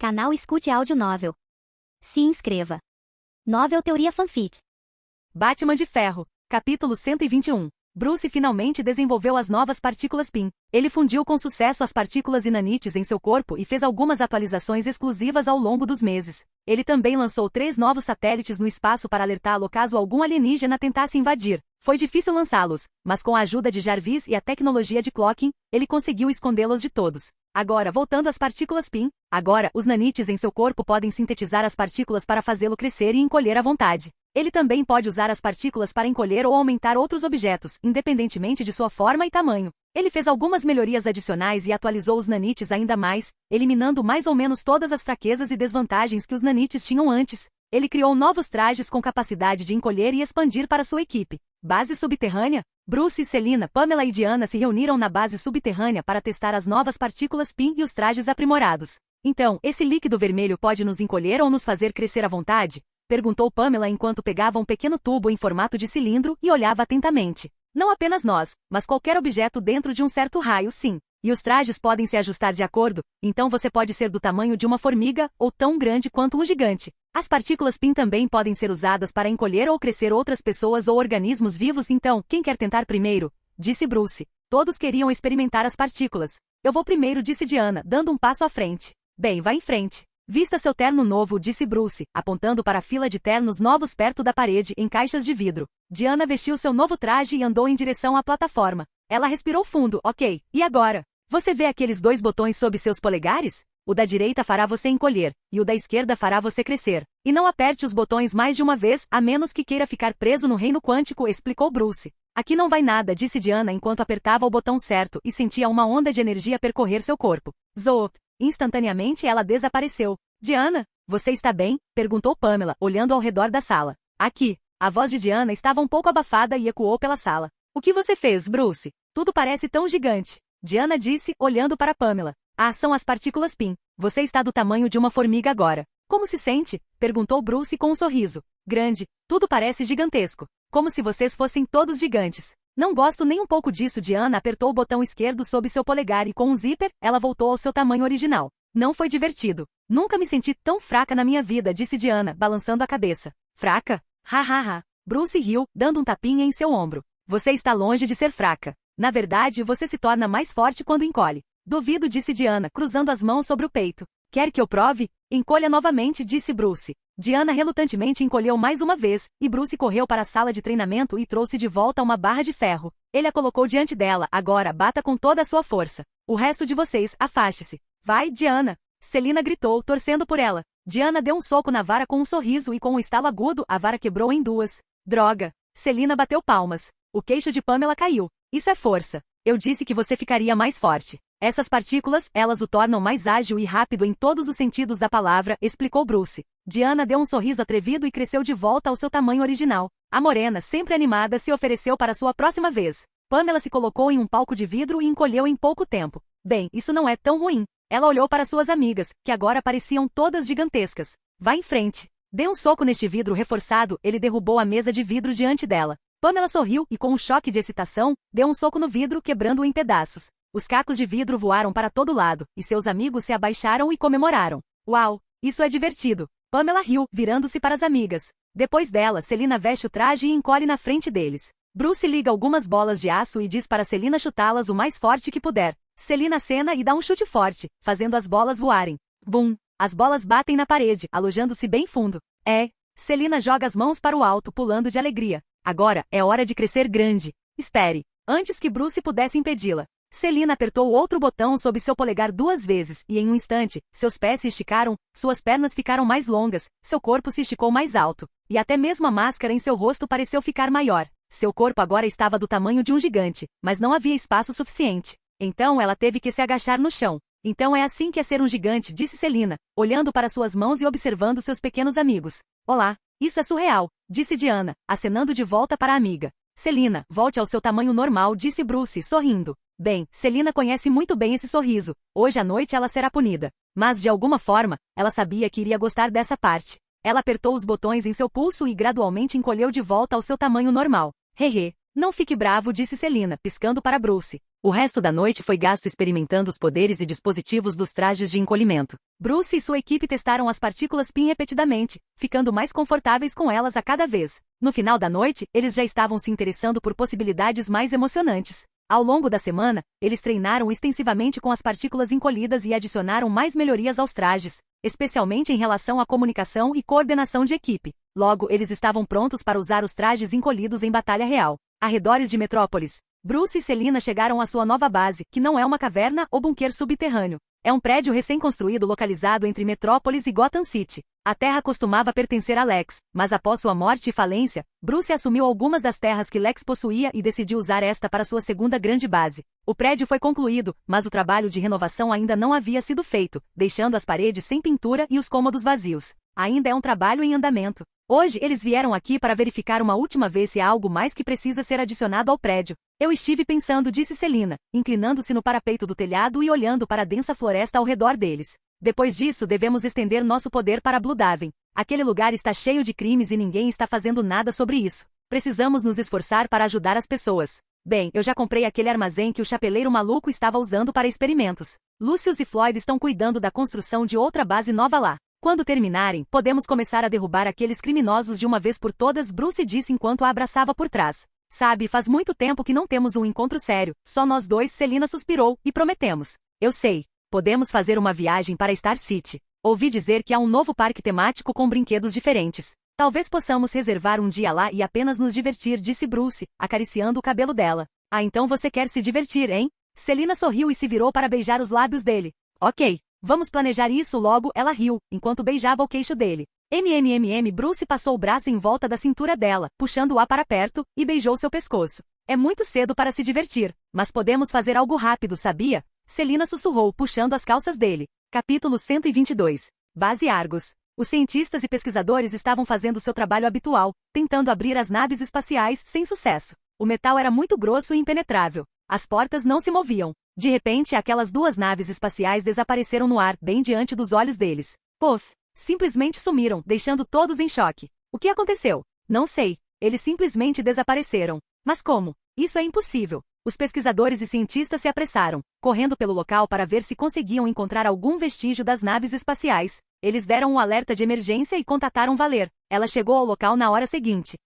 Canal Escute Áudio Novel. Se inscreva. Novel Teoria Fanfic. Batman de Ferro, capítulo 121. Bruce finalmente desenvolveu as novas partículas PIM. Ele fundiu com sucesso as partículas e nanites em seu corpo e fez algumas atualizações exclusivas ao longo dos meses. Ele também lançou 3 novos satélites no espaço para alertá-lo caso algum alienígena tentasse invadir. Foi difícil lançá-los, mas com a ajuda de Jarvis e a tecnologia de clocking, ele conseguiu escondê-los de todos. Agora, voltando às partículas PIM, agora, os nanites em seu corpo podem sintetizar as partículas para fazê-lo crescer e encolher à vontade. Ele também pode usar as partículas para encolher ou aumentar outros objetos, independentemente de sua forma e tamanho. Ele fez algumas melhorias adicionais e atualizou os nanites ainda mais, eliminando mais ou menos todas as fraquezas e desvantagens que os nanites tinham antes. Ele criou novos trajes com capacidade de encolher e expandir para sua equipe. Base subterrânea? Bruce, Selina, Pamela e Diana se reuniram na base subterrânea para testar as novas partículas PIM e os trajes aprimorados. Então, esse líquido vermelho pode nos encolher ou nos fazer crescer à vontade? Perguntou Pamela enquanto pegava um pequeno tubo em formato de cilindro e olhava atentamente. Não apenas nós, mas qualquer objeto dentro de um certo raio, sim. E os trajes podem se ajustar de acordo, então você pode ser do tamanho de uma formiga ou tão grande quanto um gigante. As partículas PIM também podem ser usadas para encolher ou crescer outras pessoas ou organismos vivos, então, quem quer tentar primeiro? Disse Bruce. Todos queriam experimentar as partículas. Eu vou primeiro, disse Diana, dando um passo à frente. Bem, vá em frente. Vista seu terno novo, disse Bruce, apontando para a fila de ternos novos perto da parede, em caixas de vidro. Diana vestiu seu novo traje e andou em direção à plataforma. Ela respirou fundo, ok, e agora? Você vê aqueles 2 botões sob seus polegares? O da direita fará você encolher, e o da esquerda fará você crescer. E não aperte os botões mais de uma vez, a menos que queira ficar preso no reino quântico, explicou Bruce. Aqui não vai nada, disse Diana enquanto apertava o botão certo e sentia uma onda de energia percorrer seu corpo. Zoop! Instantaneamente ela desapareceu. Diana, você está bem? Perguntou Pamela, olhando ao redor da sala. Aqui. A voz de Diana estava um pouco abafada e ecoou pela sala. O que você fez, Bruce? Tudo parece tão gigante. Diana disse, olhando para Pamela. Ah, são as partículas PIM. Você está do tamanho de uma formiga agora. Como se sente? Perguntou Bruce com um sorriso. Grande. Tudo parece gigantesco. Como se vocês fossem todos gigantes. Não gosto nem um pouco disso. Diana apertou o botão esquerdo sob seu polegar e com um zíper, ela voltou ao seu tamanho original. Não foi divertido. Nunca me senti tão fraca na minha vida, disse Diana, balançando a cabeça. Fraca? Ha ha ha. Bruce riu, dando um tapinha em seu ombro. Você está longe de ser fraca. Na verdade, você se torna mais forte quando encolhe. Duvido, disse Diana, cruzando as mãos sobre o peito. Quer que eu prove? Encolha novamente, disse Bruce. Diana relutantemente encolheu mais uma vez, e Bruce correu para a sala de treinamento e trouxe de volta uma barra de ferro. Ele a colocou diante dela, agora bata com toda a sua força. O resto de vocês, afaste-se. Vai, Diana! Selina gritou, torcendo por ela. Diana deu um soco na vara com um sorriso e com um estalo agudo, a vara quebrou em 2. Droga! Selina bateu palmas. O queixo de Pamela caiu. Isso é força. Eu disse que você ficaria mais forte. Essas partículas, elas o tornam mais ágil e rápido em todos os sentidos da palavra, explicou Bruce. Diana deu um sorriso atrevido e cresceu de volta ao seu tamanho original. A morena, sempre animada, se ofereceu para sua próxima vez. Pamela se colocou em um palco de vidro e encolheu em pouco tempo. Bem, isso não é tão ruim. Ela olhou para suas amigas, que agora pareciam todas gigantescas. Vá em frente. Dê um soco neste vidro reforçado, ele derrubou a mesa de vidro diante dela. Pamela sorriu e, com um choque de excitação, deu um soco no vidro, quebrando-o em pedaços. Os cacos de vidro voaram para todo lado, e seus amigos se abaixaram e comemoraram. Uau! Isso é divertido! Pamela riu, virando-se para as amigas. Depois dela, Selina veste o traje e encolhe na frente deles. Bruce liga algumas bolas de aço e diz para Selina chutá-las o mais forte que puder. Selina acena e dá um chute forte, fazendo as bolas voarem. Bum! As bolas batem na parede, alojando-se bem fundo. Selina joga as mãos para o alto, pulando de alegria. Agora, é hora de crescer grande. Espere. Antes que Bruce pudesse impedi-la. Selina apertou o outro botão sob seu polegar 2 vezes, e em um instante, seus pés se esticaram, suas pernas ficaram mais longas, seu corpo se esticou mais alto, e até mesmo a máscara em seu rosto pareceu ficar maior. Seu corpo agora estava do tamanho de um gigante, mas não havia espaço suficiente. Então ela teve que se agachar no chão. Então é assim que é ser um gigante, disse Selina, olhando para suas mãos e observando seus pequenos amigos. Olá, isso é surreal, disse Diana, acenando de volta para a amiga. Selina, volte ao seu tamanho normal, disse Bruce, sorrindo. Bem, Selina conhece muito bem esse sorriso. Hoje à noite ela será punida. Mas de alguma forma, ela sabia que iria gostar dessa parte. Ela apertou os botões em seu pulso e gradualmente encolheu de volta ao seu tamanho normal. Hehe. Não fique bravo, disse Selina, piscando para Bruce. O resto da noite foi gasto experimentando os poderes e dispositivos dos trajes de encolhimento. Bruce e sua equipe testaram as partículas PIN repetidamente, ficando mais confortáveis com elas a cada vez. No final da noite, eles já estavam se interessando por possibilidades mais emocionantes. Ao longo da semana, eles treinaram extensivamente com as partículas encolhidas e adicionaram mais melhorias aos trajes, especialmente em relação à comunicação e coordenação de equipe. Logo, eles estavam prontos para usar os trajes encolhidos em batalha real. Arredores de Metrópolis, Bruce e Selina chegaram à sua nova base, que não é uma caverna ou bunker subterrâneo. É um prédio recém-construído localizado entre Metrópolis e Gotham City. A terra costumava pertencer a Lex, mas após sua morte e falência, Bruce assumiu algumas das terras que Lex possuía e decidiu usar esta para sua segunda grande base. O prédio foi concluído, mas o trabalho de renovação ainda não havia sido feito, deixando as paredes sem pintura e os cômodos vazios. Ainda é um trabalho em andamento. Hoje eles vieram aqui para verificar uma última vez se há algo mais que precisa ser adicionado ao prédio. Eu estive pensando, disse Selina, inclinando-se no parapeito do telhado e olhando para a densa floresta ao redor deles. Depois disso, devemos estender nosso poder para Bloodaven. Aquele lugar está cheio de crimes e ninguém está fazendo nada sobre isso. Precisamos nos esforçar para ajudar as pessoas. Bem, eu já comprei aquele armazém que o chapeleiro maluco estava usando para experimentos. Lucius e Floyd estão cuidando da construção de outra base nova lá. Quando terminarem, podemos começar a derrubar aqueles criminosos de uma vez por todas, Bruce disse enquanto a abraçava por trás. Sabe, faz muito tempo que não temos um encontro sério, só nós dois, Selina suspirou, e prometemos. Eu sei. Podemos fazer uma viagem para Star City. Ouvi dizer que há um novo parque temático com brinquedos diferentes. Talvez possamos reservar um dia lá e apenas nos divertir, disse Bruce, acariciando o cabelo dela. Ah, então você quer se divertir, hein? Selina sorriu e se virou para beijar os lábios dele. Ok. Vamos planejar isso logo, ela riu, enquanto beijava o queixo dele. Bruce passou o braço em volta da cintura dela, puxando-a para perto, e beijou seu pescoço. É muito cedo para se divertir, mas podemos fazer algo rápido, sabia? Selina sussurrou, puxando as calças dele. Capítulo 122. Base Argus. Os cientistas e pesquisadores estavam fazendo seu trabalho habitual, tentando abrir as naves espaciais sem sucesso. O metal era muito grosso e impenetrável. As portas não se moviam. De repente, aquelas duas naves espaciais desapareceram no ar, bem diante dos olhos deles. Puff! Simplesmente sumiram, deixando todos em choque. O que aconteceu? Não sei. Eles simplesmente desapareceram. Mas como? Isso é impossível. Os pesquisadores e cientistas se apressaram, correndo pelo local para ver se conseguiam encontrar algum vestígio das naves espaciais. Eles deram um alerta de emergência e contataram Valer. Ela chegou ao local na hora seguinte.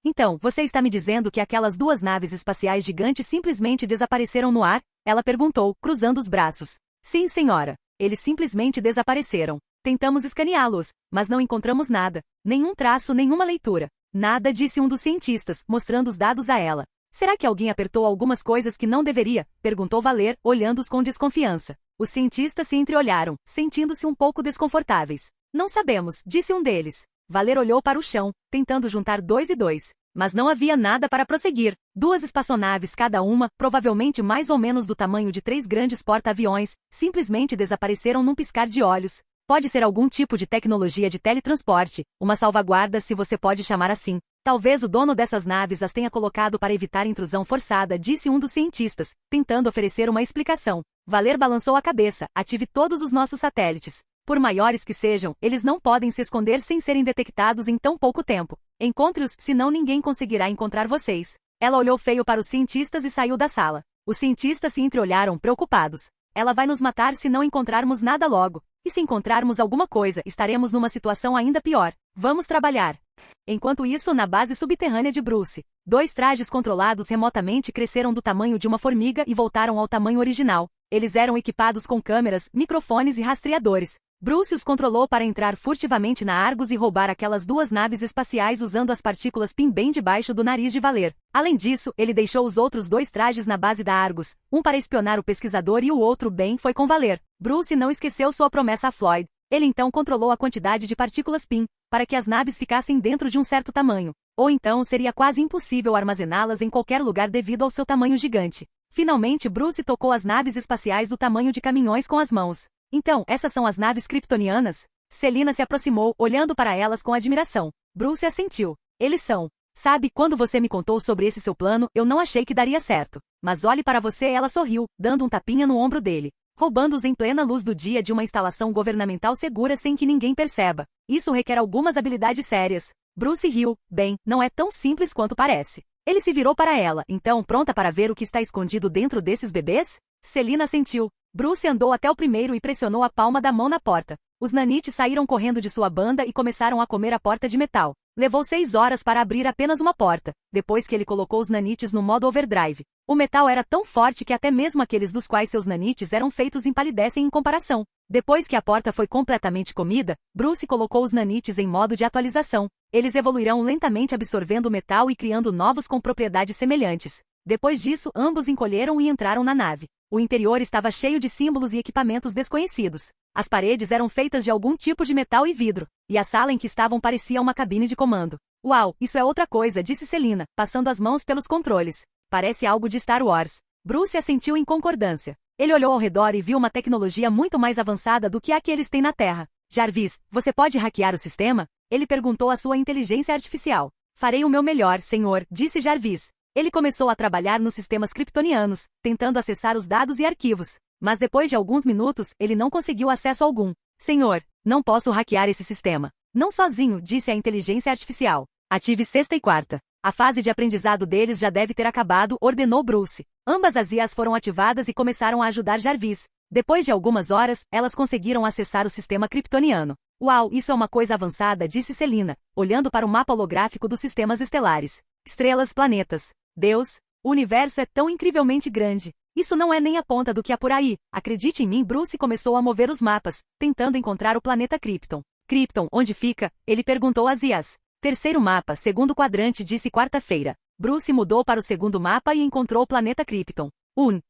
Então, você está me dizendo que aquelas duas naves espaciais gigantes simplesmente desapareceram no ar? Ela perguntou, cruzando os braços. Sim, senhora. Eles simplesmente desapareceram. Tentamos escaneá-los, mas não encontramos nada. Nenhum traço, nenhuma leitura. Nada, disse um dos cientistas, mostrando os dados a ela. Será que alguém apertou algumas coisas que não deveria? Perguntou Valer, olhando-os com desconfiança. Os cientistas se entreolharam, sentindo-se um pouco desconfortáveis. Não sabemos, disse um deles. Valer olhou para o chão, tentando juntar 2 e 2. Mas não havia nada para prosseguir. 2 espaçonaves cada uma, provavelmente mais ou menos do tamanho de 3 grandes porta-aviões, simplesmente desapareceram num piscar de olhos. Pode ser algum tipo de tecnologia de teletransporte, uma salvaguarda se você pode chamar assim. Talvez o dono dessas naves as tenha colocado para evitar intrusão forçada, disse um dos cientistas, tentando oferecer uma explicação. Valer balançou a cabeça, ative todos os nossos satélites. Por maiores que sejam, eles não podem se esconder sem serem detectados em tão pouco tempo. Encontre-os, senão ninguém conseguirá encontrar vocês. Ela olhou feio para os cientistas e saiu da sala. Os cientistas se entreolharam, preocupados. Ela vai nos matar se não encontrarmos nada logo. E se encontrarmos alguma coisa, estaremos numa situação ainda pior. Vamos trabalhar. Enquanto isso, na base subterrânea de Bruce, 2 trajes controlados remotamente cresceram do tamanho de uma formiga e voltaram ao tamanho original. Eles eram equipados com câmeras, microfones e rastreadores. Bruce os controlou para entrar furtivamente na Argus e roubar aquelas 2 naves espaciais usando as partículas PIN bem debaixo do nariz de Valer. Além disso, ele deixou os outros 2 trajes na base da Argus, um para espionar o pesquisador e o outro bem foi com Valer. Bruce não esqueceu sua promessa a Floyd. Ele então controlou a quantidade de partículas PIN, para que as naves ficassem dentro de um certo tamanho. Ou então seria quase impossível armazená-las em qualquer lugar devido ao seu tamanho gigante. Finalmente Bruce tocou as naves espaciais do tamanho de caminhões com as mãos. Então, essas são as naves kryptonianas? Selina se aproximou, olhando para elas com admiração. Bruce assentiu. Eles são. Sabe, quando você me contou sobre esse seu plano, eu não achei que daria certo. Mas olhe para você, ela sorriu, dando um tapinha no ombro dele. Roubando-os em plena luz do dia de uma instalação governamental segura sem que ninguém perceba. Isso requer algumas habilidades sérias. Bruce riu. Bem, não é tão simples quanto parece. Ele se virou para ela, então pronta para ver o que está escondido dentro desses bebês? Selina assentiu. Bruce andou até o primeiro e pressionou a palma da mão na porta. Os nanites saíram correndo de sua banda e começaram a comer a porta de metal. Levou 6 horas para abrir apenas uma porta, depois que ele colocou os nanites no modo overdrive. O metal era tão forte que até mesmo aqueles dos quais seus nanites eram feitos empalidecem em comparação. Depois que a porta foi completamente comida, Bruce colocou os nanites em modo de atualização. Eles evoluirão lentamente absorvendo o metal e criando novos com propriedades semelhantes. Depois disso, ambos encolheram e entraram na nave. O interior estava cheio de símbolos e equipamentos desconhecidos. As paredes eram feitas de algum tipo de metal e vidro, e a sala em que estavam parecia uma cabine de comando. Uau, isso é outra coisa, disse Selina, passando as mãos pelos controles. Parece algo de Star Wars. Bruce assentiu em concordância. Ele olhou ao redor e viu uma tecnologia muito mais avançada do que a que eles têm na Terra. Jarvis, você pode hackear o sistema? Ele perguntou à sua inteligência artificial. Farei o meu melhor, senhor, disse Jarvis. Ele começou a trabalhar nos sistemas kryptonianos, tentando acessar os dados e arquivos. Mas depois de alguns minutos, ele não conseguiu acesso algum. Senhor, não posso hackear esse sistema. Não sozinho, disse a inteligência artificial. Ative sexta e quarta. A fase de aprendizado deles já deve ter acabado, ordenou Bruce. Ambas as IAs foram ativadas e começaram a ajudar Jarvis. Depois de algumas horas, elas conseguiram acessar o sistema kryptoniano. Uau, isso é uma coisa avançada, disse Selina, olhando para o mapa holográfico dos sistemas estelares. Estrelas, planetas. Deus, o universo é tão incrivelmente grande. Isso não é nem a ponta do que há por aí. Acredite em mim, Bruce começou a mover os mapas, tentando encontrar o planeta Krypton. Krypton, onde fica? Ele perguntou às IAs. Terceiro mapa, segundo quadrante, disse quarta-feira. Bruce mudou para o segundo mapa e encontrou o planeta Krypton.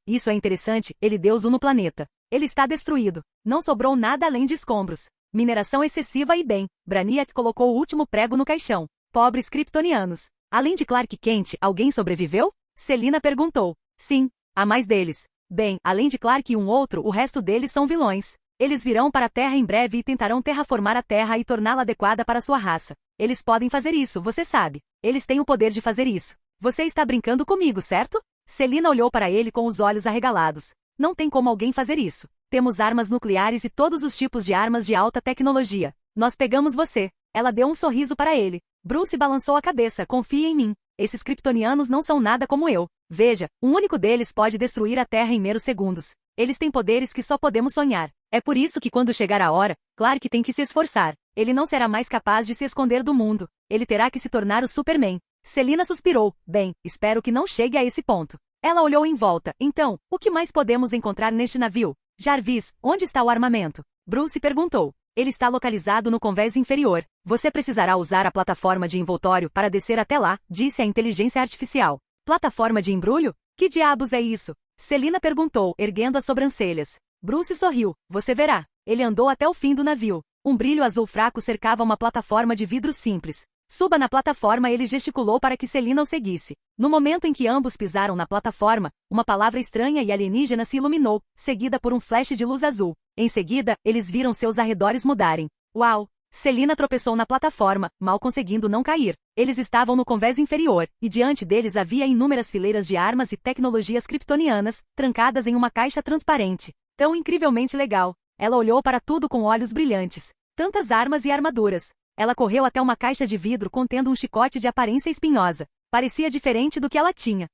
Isso é interessante, ele deu zoom no planeta. Ele está destruído. Não sobrou nada além de escombros. Mineração excessiva e bem. Brainiac colocou o último prego no caixão. Pobres kryptonianos. Além de Clark Kent, alguém sobreviveu? Selina perguntou. Sim, há mais deles. Bem, além de Clark e um outro, o resto deles são vilões. Eles virão para a Terra em breve e tentarão terraformar a Terra e torná-la adequada para sua raça. Eles podem fazer isso, você sabe. Eles têm o poder de fazer isso. Você está brincando comigo, certo? Selina olhou para ele com os olhos arregalados. Não tem como alguém fazer isso. Temos armas nucleares e todos os tipos de armas de alta tecnologia. Nós pegamos você. Ela deu um sorriso para ele. Bruce balançou a cabeça. Confie em mim. Esses kryptonianos não são nada como eu. Veja, um único deles pode destruir a Terra em meros segundos. Eles têm poderes que só podemos sonhar. É por isso que quando chegar a hora, Clark tem que se esforçar. Ele não será mais capaz de se esconder do mundo. Ele terá que se tornar o Superman. Selina suspirou. Bem, espero que não chegue a esse ponto. Ela olhou em volta. Então, o que mais podemos encontrar neste navio? Jarvis, onde está o armamento? Bruce perguntou. Ele está localizado no convés inferior. Você precisará usar a plataforma de envoltório para descer até lá, disse a inteligência artificial. Plataforma de embrulho? Que diabos é isso? Selina perguntou, erguendo as sobrancelhas. Bruce sorriu. Você verá. Ele andou até o fim do navio. Um brilho azul fraco cercava uma plataforma de vidro simples. Suba na plataforma, ele gesticulou para que Selina o seguisse. No momento em que ambos pisaram na plataforma, uma palavra estranha e alienígena se iluminou, seguida por um flash de luz azul. Em seguida, eles viram seus arredores mudarem. Uau! Selina tropeçou na plataforma, mal conseguindo não cair. Eles estavam no convés inferior, e diante deles havia inúmeras fileiras de armas e tecnologias kryptonianas, trancadas em uma caixa transparente. Tão incrivelmente legal. Ela olhou para tudo com olhos brilhantes. Tantas armas e armaduras. Ela correu até uma caixa de vidro contendo um chicote de aparência espinhosa. Parecia diferente do que ela tinha.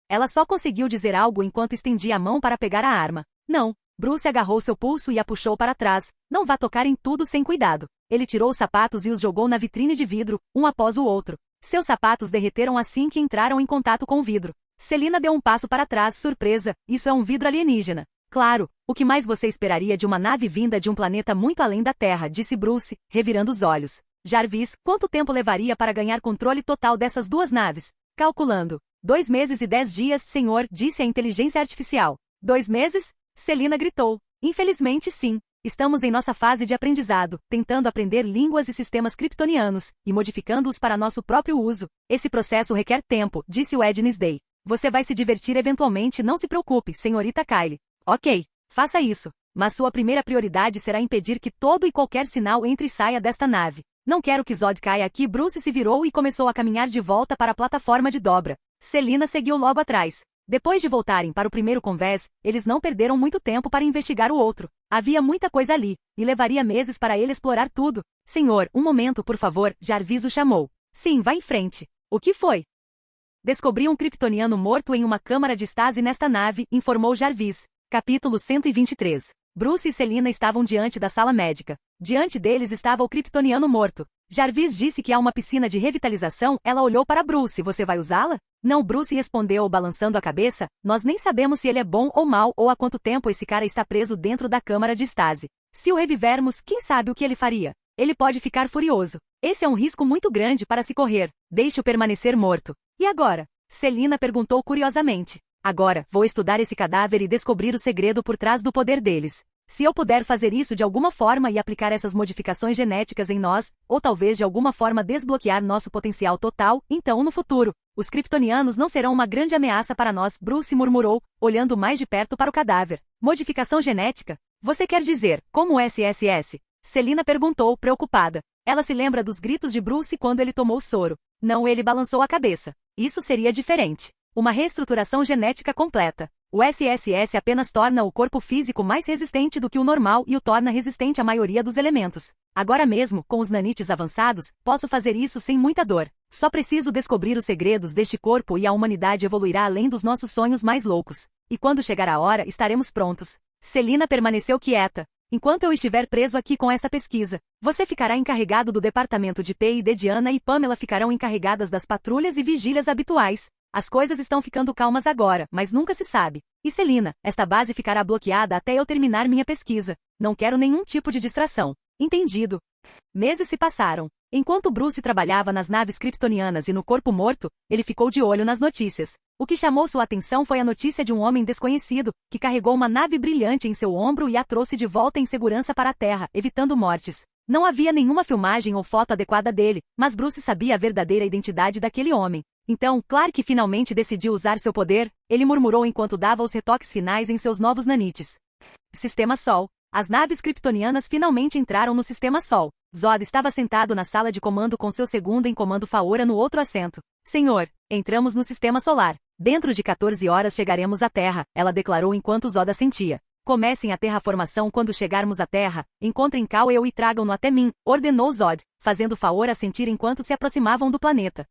Ela só conseguiu dizer algo enquanto estendia a mão para pegar a arma. Não. Bruce agarrou seu pulso e a puxou para trás. Não vá tocar em tudo sem cuidado. Ele tirou os sapatos e os jogou na vitrine de vidro, um após o outro. Seus sapatos derreteram assim que entraram em contato com o vidro. Selina deu um passo para trás, surpresa. Isso é um vidro alienígena. Claro, o que mais você esperaria de uma nave vinda de um planeta muito além da Terra, disse Bruce, revirando os olhos. Jarvis, quanto tempo levaria para ganhar controle total dessas duas naves? Calculando. 2 meses e 10 dias, senhor, disse a inteligência artificial. 2 meses? Selina gritou. Infelizmente sim. Estamos em nossa fase de aprendizado, tentando aprender línguas e sistemas kryptonianos, e modificando-os para nosso próprio uso. Esse processo requer tempo, disse o Wednesday. Você vai se divertir eventualmente, não se preocupe, senhorita Kylie. Ok, faça isso. Mas sua primeira prioridade será impedir que todo e qualquer sinal entre e saia desta nave. Não quero que Zod caia aqui. Bruce se virou e começou a caminhar de volta para a plataforma de dobra. Selina seguiu logo atrás. Depois de voltarem para o primeiro convés, eles não perderam muito tempo para investigar o outro. Havia muita coisa ali, e levaria meses para ele explorar tudo. Senhor, um momento por favor, Jarvis o chamou. Sim, vá em frente. O que foi? Descobri um kryptoniano morto em uma câmara de estase nesta nave, informou Jarvis. Capítulo 123. Bruce e Selina estavam diante da sala médica. Diante deles estava o kryptoniano morto. Jarvis disse que há uma piscina de revitalização. Ela olhou para Bruce. Você vai usá-la? Não, Bruce respondeu balançando a cabeça. Nós nem sabemos se ele é bom ou mau ou há quanto tempo esse cara está preso dentro da câmara de estase. Se o revivermos, quem sabe o que ele faria? Ele pode ficar furioso. Esse é um risco muito grande para se correr. Deixe-o permanecer morto. E agora? Selina perguntou curiosamente. Agora, vou estudar esse cadáver e descobrir o segredo por trás do poder deles. Se eu puder fazer isso de alguma forma e aplicar essas modificações genéticas em nós, ou talvez de alguma forma desbloquear nosso potencial total, então no futuro, os kryptonianos não serão uma grande ameaça para nós, Bruce murmurou, olhando mais de perto para o cadáver. Modificação genética? Você quer dizer, como SSS? Selina perguntou, preocupada. Ela se lembra dos gritos de Bruce quando ele tomou soro. Não, ele balançou a cabeça. Isso seria diferente. Uma reestruturação genética completa. O SSS apenas torna o corpo físico mais resistente do que o normal e o torna resistente à maioria dos elementos. Agora mesmo, com os nanites avançados, posso fazer isso sem muita dor. Só preciso descobrir os segredos deste corpo e a humanidade evoluirá além dos nossos sonhos mais loucos. E quando chegar a hora, estaremos prontos. Selina permaneceu quieta. Enquanto eu estiver preso aqui com esta pesquisa, você ficará encarregado do departamento de P&D. Diana e Pamela ficarão encarregadas das patrulhas e vigílias habituais. As coisas estão ficando calmas agora, mas nunca se sabe. E Selina, esta base ficará bloqueada até eu terminar minha pesquisa. Não quero nenhum tipo de distração. Entendido. Meses se passaram. Enquanto Bruce trabalhava nas naves kryptonianas e no corpo morto, ele ficou de olho nas notícias. O que chamou sua atenção foi a notícia de um homem desconhecido, que carregou uma nave brilhante em seu ombro e a trouxe de volta em segurança para a Terra, evitando mortes. Não havia nenhuma filmagem ou foto adequada dele, mas Bruce sabia a verdadeira identidade daquele homem. Então, Clark finalmente decidiu usar seu poder, ele murmurou enquanto dava os retoques finais em seus novos nanites. Sistema Sol. As naves kryptonianas finalmente entraram no Sistema Sol. Zod estava sentado na sala de comando com seu segundo em comando Faora no outro assento. Senhor, entramos no Sistema Solar. Dentro de 14 horas chegaremos à Terra, ela declarou enquanto Zod assentia. Comecem a terraformação quando chegarmos à Terra, encontrem Kal-El e tragam-no até mim, ordenou Zod, fazendo Faora assentir enquanto se aproximavam do planeta.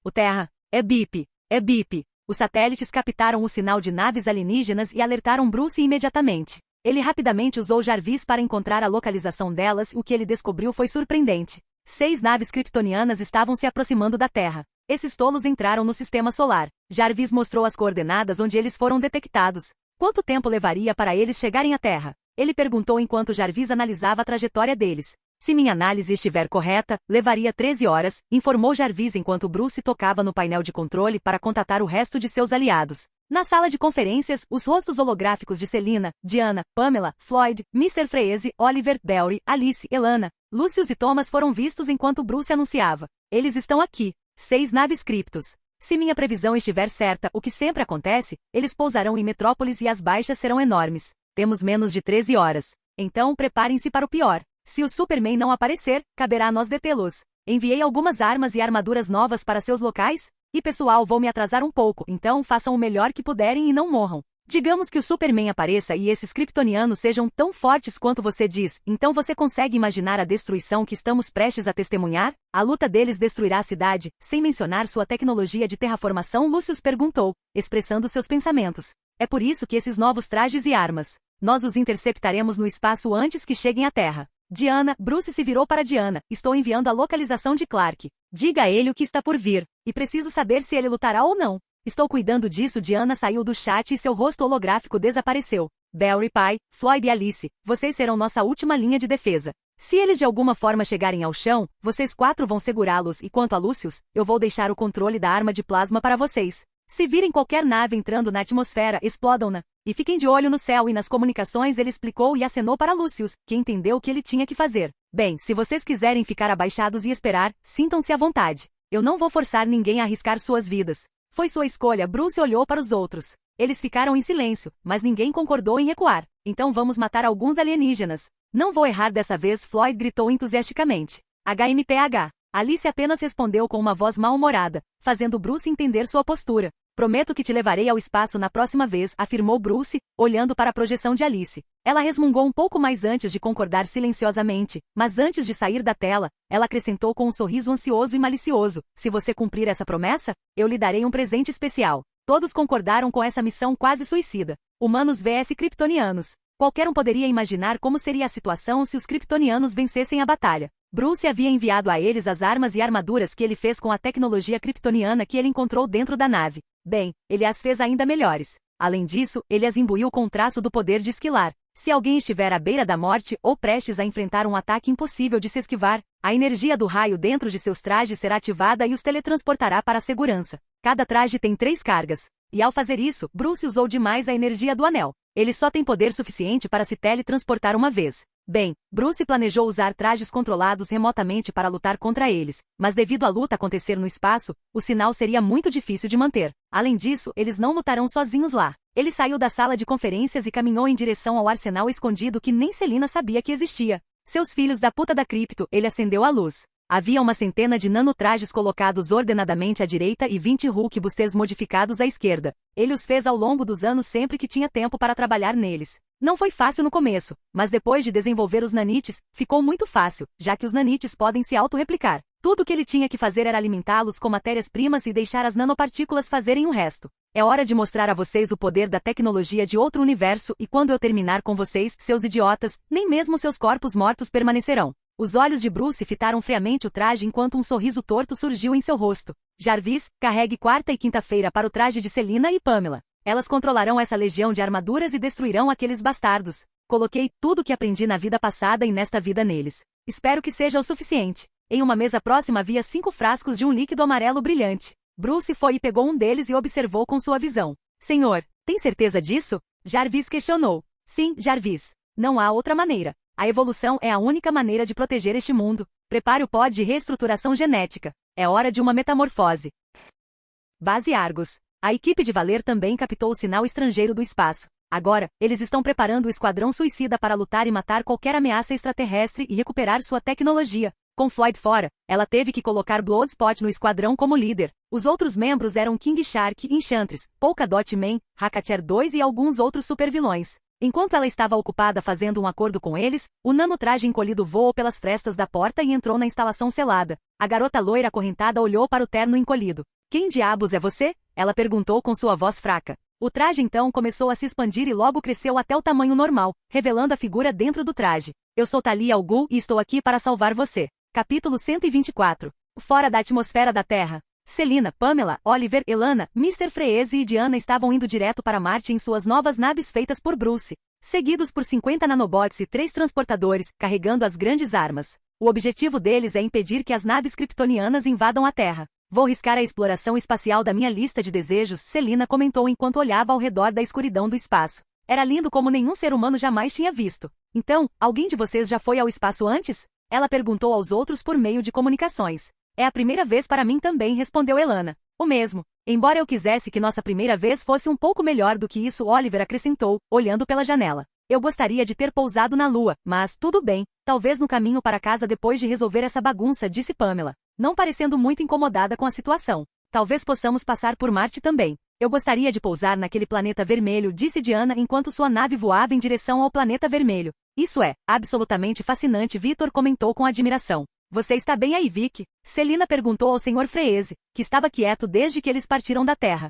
O Terra. É bip. É bip. Os satélites captaram o sinal de naves alienígenas e alertaram Bruce imediatamente. Ele rapidamente usou Jarvis para encontrar a localização delas e o que ele descobriu foi surpreendente. 6 naves kryptonianas estavam se aproximando da Terra. Esses tolos entraram no Sistema Solar. Jarvis mostrou as coordenadas onde eles foram detectados. Quanto tempo levaria para eles chegarem à Terra? Ele perguntou enquanto Jarvis analisava a trajetória deles. Se minha análise estiver correta, levaria 13 horas, informou Jarvis enquanto Bruce tocava no painel de controle para contatar o resto de seus aliados. Na sala de conferências, os rostos holográficos de Selina, Diana, Pamela, Floyd, Mr. Freeze, Oliver, Belry, Alice, Elana, Lucius e Thomas foram vistos enquanto Bruce anunciava. Eles estão aqui. 6 naves criptos. Se minha previsão estiver certa, o que sempre acontece, eles pousarão em Metrópolis e as baixas serão enormes. Temos menos de 13 horas. Então preparem-se para o pior. Se o Superman não aparecer, caberá a nós detê-los. Enviei algumas armas e armaduras novas para seus locais. E pessoal, vou me atrasar um pouco, então façam o melhor que puderem e não morram. Digamos que o Superman apareça e esses kryptonianos sejam tão fortes quanto você diz, então você consegue imaginar a destruição que estamos prestes a testemunhar? A luta deles destruirá a cidade, sem mencionar sua tecnologia de terraformação, Lucius perguntou, expressando seus pensamentos. É por isso que esses novos trajes e armas. Nós os interceptaremos no espaço antes que cheguem à Terra. Diana, Bruce se virou para Diana. Estou enviando a localização de Clark. Diga a ele o que está por vir. E preciso saber se ele lutará ou não. Estou cuidando disso. Diana saiu do chat e seu rosto holográfico desapareceu. Belry, Pai, Floyd e Alice, vocês serão nossa última linha de defesa. Se eles de alguma forma chegarem ao chão, vocês 4 vão segurá-los e quanto a Lucius, eu vou deixar o controle da arma de plasma para vocês. Se virem qualquer nave entrando na atmosfera, explodam-na. E fiquem de olho no céu e nas comunicações, ele explicou e acenou para Lucius, que entendeu o que ele tinha que fazer. Bem, se vocês quiserem ficar abaixados e esperar, sintam-se à vontade. Eu não vou forçar ninguém a arriscar suas vidas. Foi sua escolha. Bruce olhou para os outros. Eles ficaram em silêncio, mas ninguém concordou em recuar. Então vamos matar alguns alienígenas. Não vou errar dessa vez, Floyd gritou entusiasticamente. HMPH. Alice apenas respondeu com uma voz mal-humorada, fazendo Bruce entender sua postura. Prometo que te levarei ao espaço na próxima vez, afirmou Bruce, olhando para a projeção de Alice. Ela resmungou um pouco mais antes de concordar silenciosamente, mas antes de sair da tela, ela acrescentou com um sorriso ansioso e malicioso: se você cumprir essa promessa, eu lhe darei um presente especial. Todos concordaram com essa missão quase suicida. Humanos vs Kryptonianos. Qualquer um poderia imaginar como seria a situação se os Kryptonianos vencessem a batalha. Bruce havia enviado a eles as armas e armaduras que ele fez com a tecnologia kryptoniana que ele encontrou dentro da nave. Bem, ele as fez ainda melhores. Além disso, ele as imbuiu com o traço do poder de esquilar. Se alguém estiver à beira da morte ou prestes a enfrentar um ataque impossível de se esquivar, a energia do raio dentro de seus trajes será ativada e os teletransportará para a segurança. Cada traje tem 3 cargas. E ao fazer isso, Bruce usou demais a energia do anel. Ele só tem poder suficiente para se teletransportar uma vez. Bem, Bruce planejou usar trajes controlados remotamente para lutar contra eles, mas devido à luta acontecer no espaço, o sinal seria muito difícil de manter. Além disso, eles não lutarão sozinhos lá. Ele saiu da sala de conferências e caminhou em direção ao arsenal escondido que nem Selina sabia que existia. Seus filhos da puta da cripto, ele acendeu a luz. Havia uma centena de nanotrajes colocados ordenadamente à direita e 20 Hulk boosters modificados à esquerda. Ele os fez ao longo dos anos sempre que tinha tempo para trabalhar neles. Não foi fácil no começo, mas depois de desenvolver os nanites, ficou muito fácil, já que os nanites podem se autorreplicar. Tudo o que ele tinha que fazer era alimentá-los com matérias-primas e deixar as nanopartículas fazerem o resto. É hora de mostrar a vocês o poder da tecnologia de outro universo e quando eu terminar com vocês, seus idiotas, nem mesmo seus corpos mortos permanecerão. Os olhos de Bruce fitaram friamente o traje enquanto um sorriso torto surgiu em seu rosto. Jarvis, carregue quarta e quinta-feira para o traje de Selina e Pamela. Elas controlarão essa legião de armaduras e destruirão aqueles bastardos. Coloquei tudo o que aprendi na vida passada e nesta vida neles. Espero que seja o suficiente. Em uma mesa próxima havia 5 frascos de um líquido amarelo brilhante. Bruce foi e pegou um deles e observou com sua visão. Senhor, tem certeza disso? Jarvis questionou. Sim, Jarvis. Não há outra maneira. A evolução é a única maneira de proteger este mundo. Prepare o pod de reestruturação genética. É hora de uma metamorfose. Base Argos. A equipe de Valer também captou o sinal estrangeiro do espaço. Agora, eles estão preparando o esquadrão suicida para lutar e matar qualquer ameaça extraterrestre e recuperar sua tecnologia. Com Floyd fora, ela teve que colocar Bloodspot no esquadrão como líder. Os outros membros eram King Shark, Enchantress, Polkadot Man, Hakacher 2 e alguns outros supervilões. Enquanto ela estava ocupada fazendo um acordo com eles, o nanotraje encolhido voou pelas frestas da porta e entrou na instalação selada. A garota loira acorrentada olhou para o terno encolhido. Quem diabos é você? Ela perguntou com sua voz fraca. O traje então começou a se expandir e logo cresceu até o tamanho normal, revelando a figura dentro do traje. Eu sou Talia al Ghul e estou aqui para salvar você. Capítulo 124. Fora da atmosfera da Terra. Selina, Pamela, Oliver, Elana, Mr. Freeze e Diana estavam indo direto para Marte em suas novas naves feitas por Bruce, seguidos por 50 nanobots e 3 transportadores, carregando as grandes armas. O objetivo deles é impedir que as naves kryptonianas invadam a Terra. Vou riscar a exploração espacial da minha lista de desejos, Selina comentou enquanto olhava ao redor da escuridão do espaço. Era lindo como nenhum ser humano jamais tinha visto. Então, alguém de vocês já foi ao espaço antes? Ela perguntou aos outros por meio de comunicações. É a primeira vez para mim também, respondeu Elana. O mesmo. Embora eu quisesse que nossa primeira vez fosse um pouco melhor do que isso, Oliver acrescentou, olhando pela janela. Eu gostaria de ter pousado na Lua, mas tudo bem, talvez no caminho para casa depois de resolver essa bagunça, disse Pamela, não parecendo muito incomodada com a situação. Talvez possamos passar por Marte também. Eu gostaria de pousar naquele planeta vermelho, disse Diana enquanto sua nave voava em direção ao planeta vermelho. Isso é absolutamente fascinante, Victor comentou com admiração. Você está bem aí, Vic? Selina perguntou ao Sr. Freeze, que estava quieto desde que eles partiram da Terra.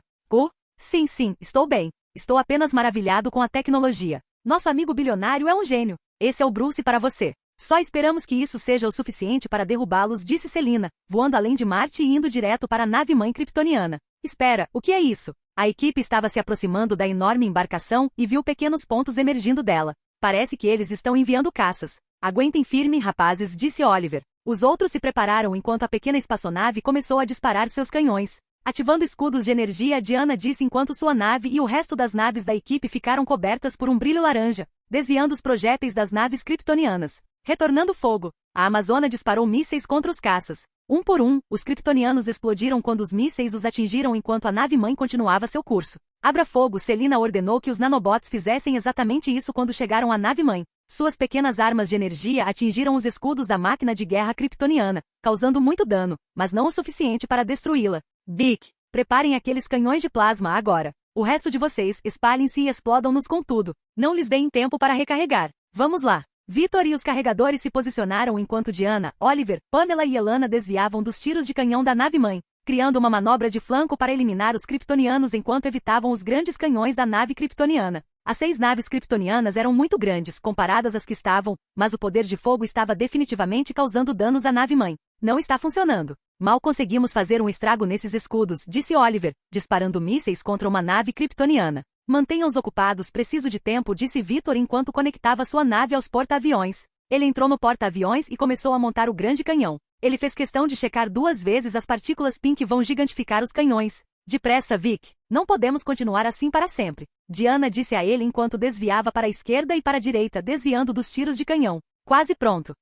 Sim, estou bem. Estou apenas maravilhado com a tecnologia. Nosso amigo bilionário é um gênio. Esse é o Bruce para você. Só esperamos que isso seja o suficiente para derrubá-los, disse Selina, voando além de Marte e indo direto para a nave-mãe kryptoniana. Espera, o que é isso? A equipe estava se aproximando da enorme embarcação e viu pequenos pontos emergindo dela. Parece que eles estão enviando caças. Aguentem firme, rapazes, disse Oliver. Os outros se prepararam enquanto a pequena espaçonave começou a disparar seus canhões. Ativando escudos de energia, Diana disse enquanto sua nave e o resto das naves da equipe ficaram cobertas por um brilho laranja, desviando os projéteis das naves kryptonianas. Retornando fogo, a Amazona disparou mísseis contra os caças. Um por um, os kryptonianos explodiram quando os mísseis os atingiram enquanto a nave-mãe continuava seu curso. Abra fogo, Selina ordenou que os nanobots fizessem exatamente isso quando chegaram à nave-mãe. Suas pequenas armas de energia atingiram os escudos da máquina de guerra kryptoniana, causando muito dano, mas não o suficiente para destruí-la. Vic, Preparem aqueles canhões de plasma agora. O resto de vocês, espalhem-se e explodam-nos com tudo. Não lhes deem tempo para recarregar. Vamos lá. Victor e os carregadores se posicionaram enquanto Diana, Oliver, Pamela e Elana desviavam dos tiros de canhão da nave-mãe, criando uma manobra de flanco para eliminar os kryptonianos enquanto evitavam os grandes canhões da nave kryptoniana. As 6 naves kryptonianas eram muito grandes, comparadas às que estavam, mas o poder de fogo estava definitivamente causando danos à nave-mãe. Não está funcionando. Mal conseguimos fazer um estrago nesses escudos, disse Oliver, disparando mísseis contra uma nave kryptoniana. Mantenham-os ocupados, preciso de tempo, disse Victor enquanto conectava sua nave aos porta-aviões. Ele entrou no porta-aviões e começou a montar o grande canhão. Ele fez questão de checar 2 vezes as partículas PIN que vão gigantificar os canhões. Depressa, Vic. Não podemos continuar assim para sempre. Diana disse a ele enquanto desviava para a esquerda e para a direita, desviando dos tiros de canhão. Quase pronto.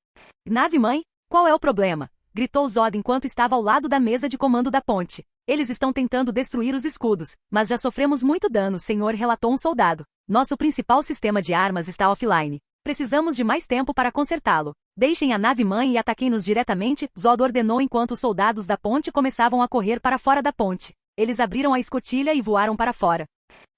Nave-mãe? Qual é o problema? Gritou Zod enquanto estava ao lado da mesa de comando da ponte. Eles estão tentando destruir os escudos, mas já sofremos muito dano, senhor, relatou um soldado. Nosso principal sistema de armas está offline. Precisamos de mais tempo para consertá-lo. Deixem a nave-mãe e ataquem-nos diretamente, Zod ordenou enquanto os soldados da ponte começavam a correr para fora da ponte. Eles abriram a escotilha e voaram para fora.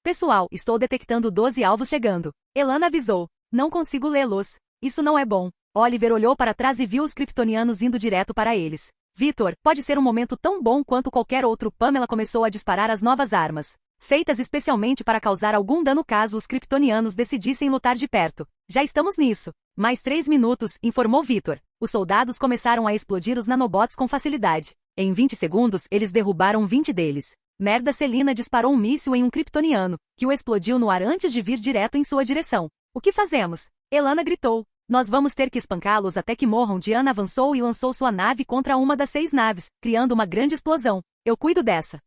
Pessoal, estou detectando 12 alvos chegando. Elana avisou. Não consigo lê-los. Isso não é bom. Oliver olhou para trás e viu os kryptonianos indo direto para eles. Victor, pode ser um momento tão bom quanto qualquer outro. Pamela começou a disparar as novas armas, feitas especialmente para causar algum dano caso os kryptonianos decidissem lutar de perto. Já estamos nisso. Mais 3 minutos, informou Victor. Os soldados começaram a explodir os nanobots com facilidade. Em 20 segundos, eles derrubaram 20 deles. Merda, Selina disparou um míssil em um kryptoniano, que o explodiu no ar antes de vir direto em sua direção. O que fazemos? Elana gritou. Nós vamos ter que espancá-los até que morram. Diana avançou e lançou sua nave contra uma das 6 naves, criando uma grande explosão. Eu cuido dessa.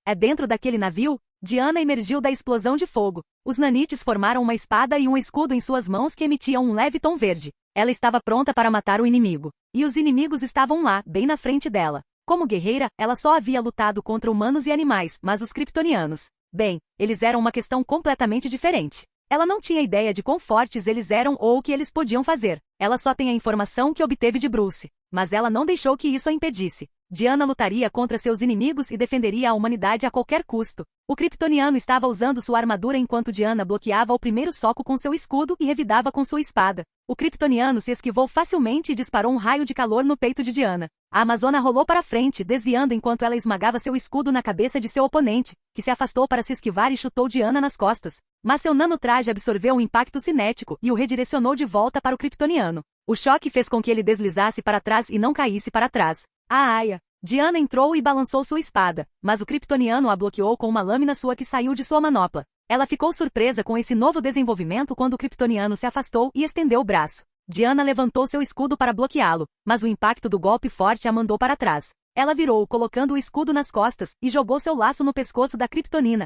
É dentro daquele navio? Diana emergiu da explosão de fogo. Os nanites formaram uma espada e um escudo em suas mãos que emitiam um leve tom verde. Ela estava pronta para matar o inimigo. E os inimigos estavam lá, bem na frente dela. Como guerreira, ela só havia lutado contra humanos e animais, mas os kryptonianos, bem, eles eram uma questão completamente diferente. Ela não tinha ideia de quão fortes eles eram ou o que eles podiam fazer. Ela só tem a informação que obteve de Bruce. Mas ela não deixou que isso a impedisse. Diana lutaria contra seus inimigos e defenderia a humanidade a qualquer custo. O kryptoniano estava usando sua armadura enquanto Diana bloqueava o primeiro soco com seu escudo e revidava com sua espada. O kryptoniano se esquivou facilmente e disparou um raio de calor no peito de Diana. A amazona rolou para frente, desviando enquanto ela esmagava seu escudo na cabeça de seu oponente, que se afastou para se esquivar e chutou Diana nas costas. Mas seu nanotraje absorveu um impacto cinético e o redirecionou de volta para o kryptoniano. O choque fez com que ele deslizasse para trás e não caísse para trás. Aia! Diana entrou e balançou sua espada, mas o kryptoniano a bloqueou com uma lâmina sua que saiu de sua manopla. Ela ficou surpresa com esse novo desenvolvimento quando o kryptoniano se afastou e estendeu o braço. Diana levantou seu escudo para bloqueá-lo, mas o impacto do golpe forte a mandou para trás. Ela virou, colocando o escudo nas costas, e jogou seu laço no pescoço da kryptonina.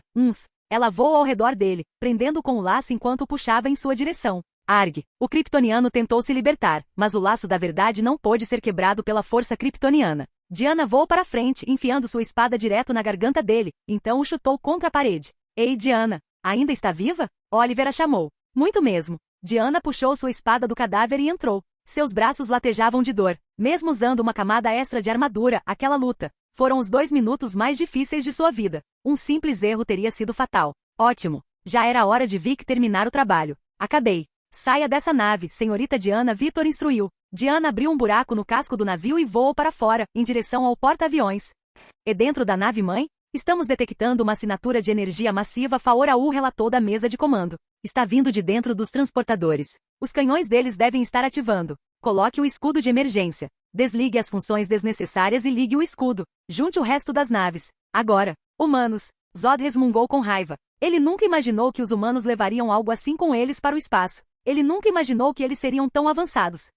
Ela voou ao redor dele, prendendo com o laço enquanto o puxava em sua direção. Arg! O kryptoniano tentou se libertar, mas o laço da verdade não pôde ser quebrado pela força kryptoniana. Diana voou para frente, enfiando sua espada direto na garganta dele, então o chutou contra a parede. Ei, Diana! Ainda está viva? Oliver a chamou. Muito mesmo. Diana puxou sua espada do cadáver e entrou. Seus braços latejavam de dor. Mesmo usando uma camada extra de armadura, aquela luta foram os 2 minutos mais difíceis de sua vida. Um simples erro teria sido fatal. Ótimo. Já era hora de Vic terminar o trabalho. Acabei. Saia dessa nave, senhorita Diana, Victor instruiu. Diana abriu um buraco no casco do navio e voou para fora, em direção ao porta-aviões. E dentro da nave-mãe? Estamos detectando uma assinatura de energia massiva, Faoraú relatou da mesa de comando. Está vindo de dentro dos transportadores. Os canhões deles devem estar ativando. Coloque o escudo de emergência. Desligue as funções desnecessárias e ligue o escudo. Junte o resto das naves. Agora. Humanos. Zod resmungou com raiva. Ele nunca imaginou que os humanos levariam algo assim com eles para o espaço. Ele nunca imaginou que eles seriam tão avançados.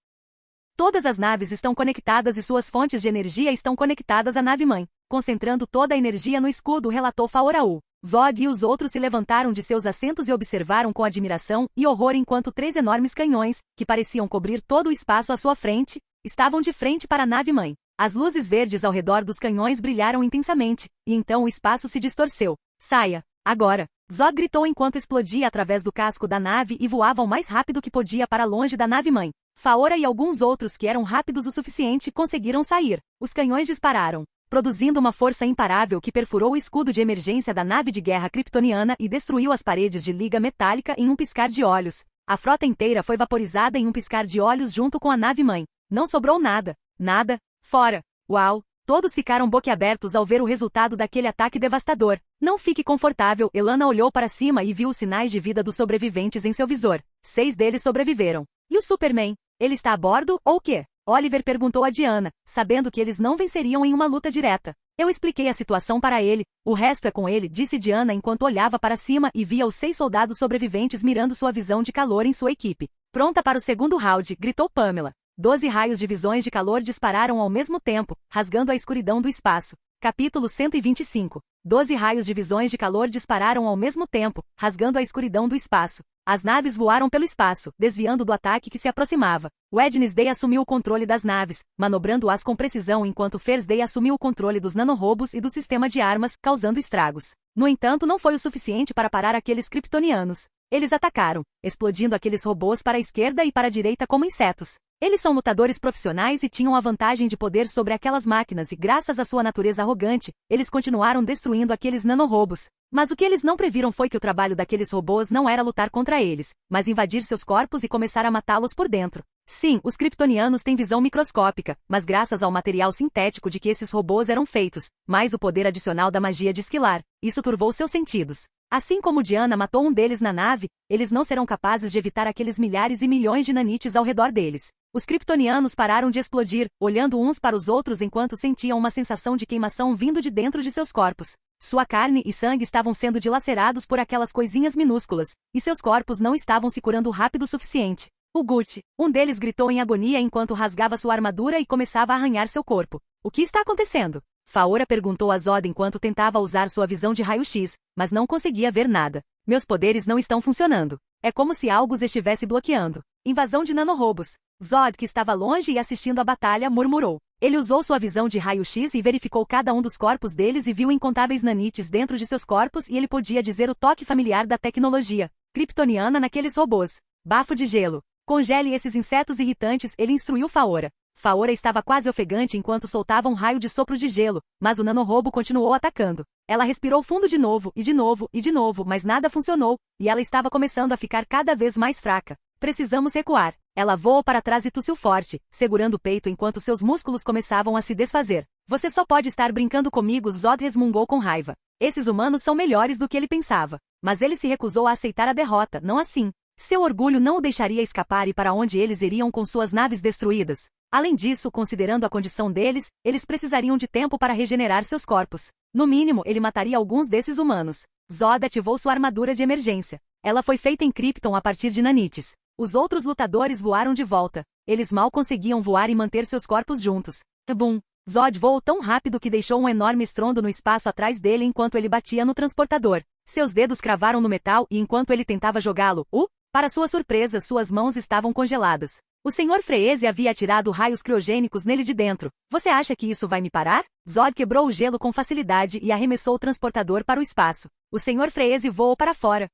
Todas as naves estão conectadas e suas fontes de energia estão conectadas à nave-mãe, concentrando toda a energia no escudo, relatou Faoraú. Zod e os outros se levantaram de seus assentos e observaram com admiração e horror enquanto 3 enormes canhões, que pareciam cobrir todo o espaço à sua frente, estavam de frente para a nave-mãe. As luzes verdes ao redor dos canhões brilharam intensamente, e então o espaço se distorceu. Saia! Agora! Zod gritou enquanto explodia através do casco da nave e voava o mais rápido que podia para longe da nave-mãe. Faora e alguns outros que eram rápidos o suficiente conseguiram sair. Os canhões dispararam. produzindo uma força imparável que perfurou o escudo de emergência da nave de guerra kryptoniana e destruiu as paredes de liga metálica em um piscar de olhos. A frota inteira foi vaporizada em um piscar de olhos junto com a nave-mãe. Não sobrou nada. Nada. Fora. Uau! Todos ficaram boquiabertos ao ver o resultado daquele ataque devastador. Não fique confortável. Elana olhou para cima e viu os sinais de vida dos sobreviventes em seu visor. 6 deles sobreviveram. E o Superman? Ele está a bordo, ou o quê? Oliver perguntou a Diana, sabendo que eles não venceriam em uma luta direta. Eu expliquei a situação para ele. O resto é com ele, disse Diana enquanto olhava para cima e via os 6 soldados sobreviventes mirando sua visão de calor em sua equipe. Pronta para o segundo round, gritou Pamela. 12 raios de visões de calor dispararam ao mesmo tempo, rasgando a escuridão do espaço. Capítulo 125. 12 raios de visões de calor dispararam ao mesmo tempo, rasgando a escuridão do espaço. As naves voaram pelo espaço, desviando do ataque que se aproximava. Wednesday assumiu o controle das naves, manobrando-as com precisão enquanto Thursday assumiu o controle dos nanorobos e do sistema de armas, causando estragos. No entanto, não foi o suficiente para parar aqueles kryptonianos. Eles atacaram, explodindo aqueles robôs para a esquerda e para a direita como insetos. Eles são lutadores profissionais e tinham a vantagem de poder sobre aquelas máquinas e graças à sua natureza arrogante, eles continuaram destruindo aqueles nanorobos. Mas o que eles não previram foi que o trabalho daqueles robôs não era lutar contra eles, mas invadir seus corpos e começar a matá-los por dentro. Sim, os kryptonianos têm visão microscópica, mas graças ao material sintético de que esses robôs eram feitos, mais o poder adicional da magia de esquilar, isso turvou seus sentidos. Assim como Diana matou um deles na nave, eles não serão capazes de evitar aqueles milhares e milhões de nanites ao redor deles. Os kryptonianos pararam de explodir, olhando uns para os outros enquanto sentiam uma sensação de queimação vindo de dentro de seus corpos. Sua carne e sangue estavam sendo dilacerados por aquelas coisinhas minúsculas, e seus corpos não estavam se curando rápido o suficiente. O Gucci, um deles gritou em agonia enquanto rasgava sua armadura e começava a arranhar seu corpo. O que está acontecendo? Faora perguntou a Zod enquanto tentava usar sua visão de raio-x, mas não conseguia ver nada. Meus poderes não estão funcionando. É como se algo os estivesse bloqueando. Invasão de nanorobos. Zod, que estava longe e assistindo a batalha, murmurou. Ele usou sua visão de raio-x e verificou cada um dos corpos deles e viu incontáveis nanites dentro de seus corpos e ele podia dizer o toque familiar da tecnologia kryptoniana naqueles robôs. Bafo de gelo. Congele esses insetos irritantes, ele instruiu Faora. Faora estava quase ofegante enquanto soltava um raio de sopro de gelo, mas o nanorobo continuou atacando. Ela respirou fundo de novo, e de novo, e de novo, mas nada funcionou, e ela estava começando a ficar cada vez mais fraca. Precisamos recuar. Ela voou para trás e tossiu forte, segurando o peito enquanto seus músculos começavam a se desfazer. Você só pode estar brincando comigo, Zod resmungou com raiva. Esses humanos são melhores do que ele pensava. Mas ele se recusou a aceitar a derrota, não assim. Seu orgulho não o deixaria escapar e para onde eles iriam com suas naves destruídas. Além disso, considerando a condição deles, eles precisariam de tempo para regenerar seus corpos. No mínimo, ele mataria alguns desses humanos. Zod ativou sua armadura de emergência. Ela foi feita em Krypton a partir de nanites. Os outros lutadores voaram de volta. Eles mal conseguiam voar e manter seus corpos juntos. Bum! Zod voou tão rápido que deixou um enorme estrondo no espaço atrás dele enquanto ele batia no transportador. Seus dedos cravaram no metal e enquanto ele tentava jogá-lo, para sua surpresa, suas mãos estavam congeladas. O Sr. Freeze havia atirado raios criogênicos nele de dentro. Você acha que isso vai me parar? Zod quebrou o gelo com facilidade e arremessou o transportador para o espaço. O Sr. Freeze voou para fora.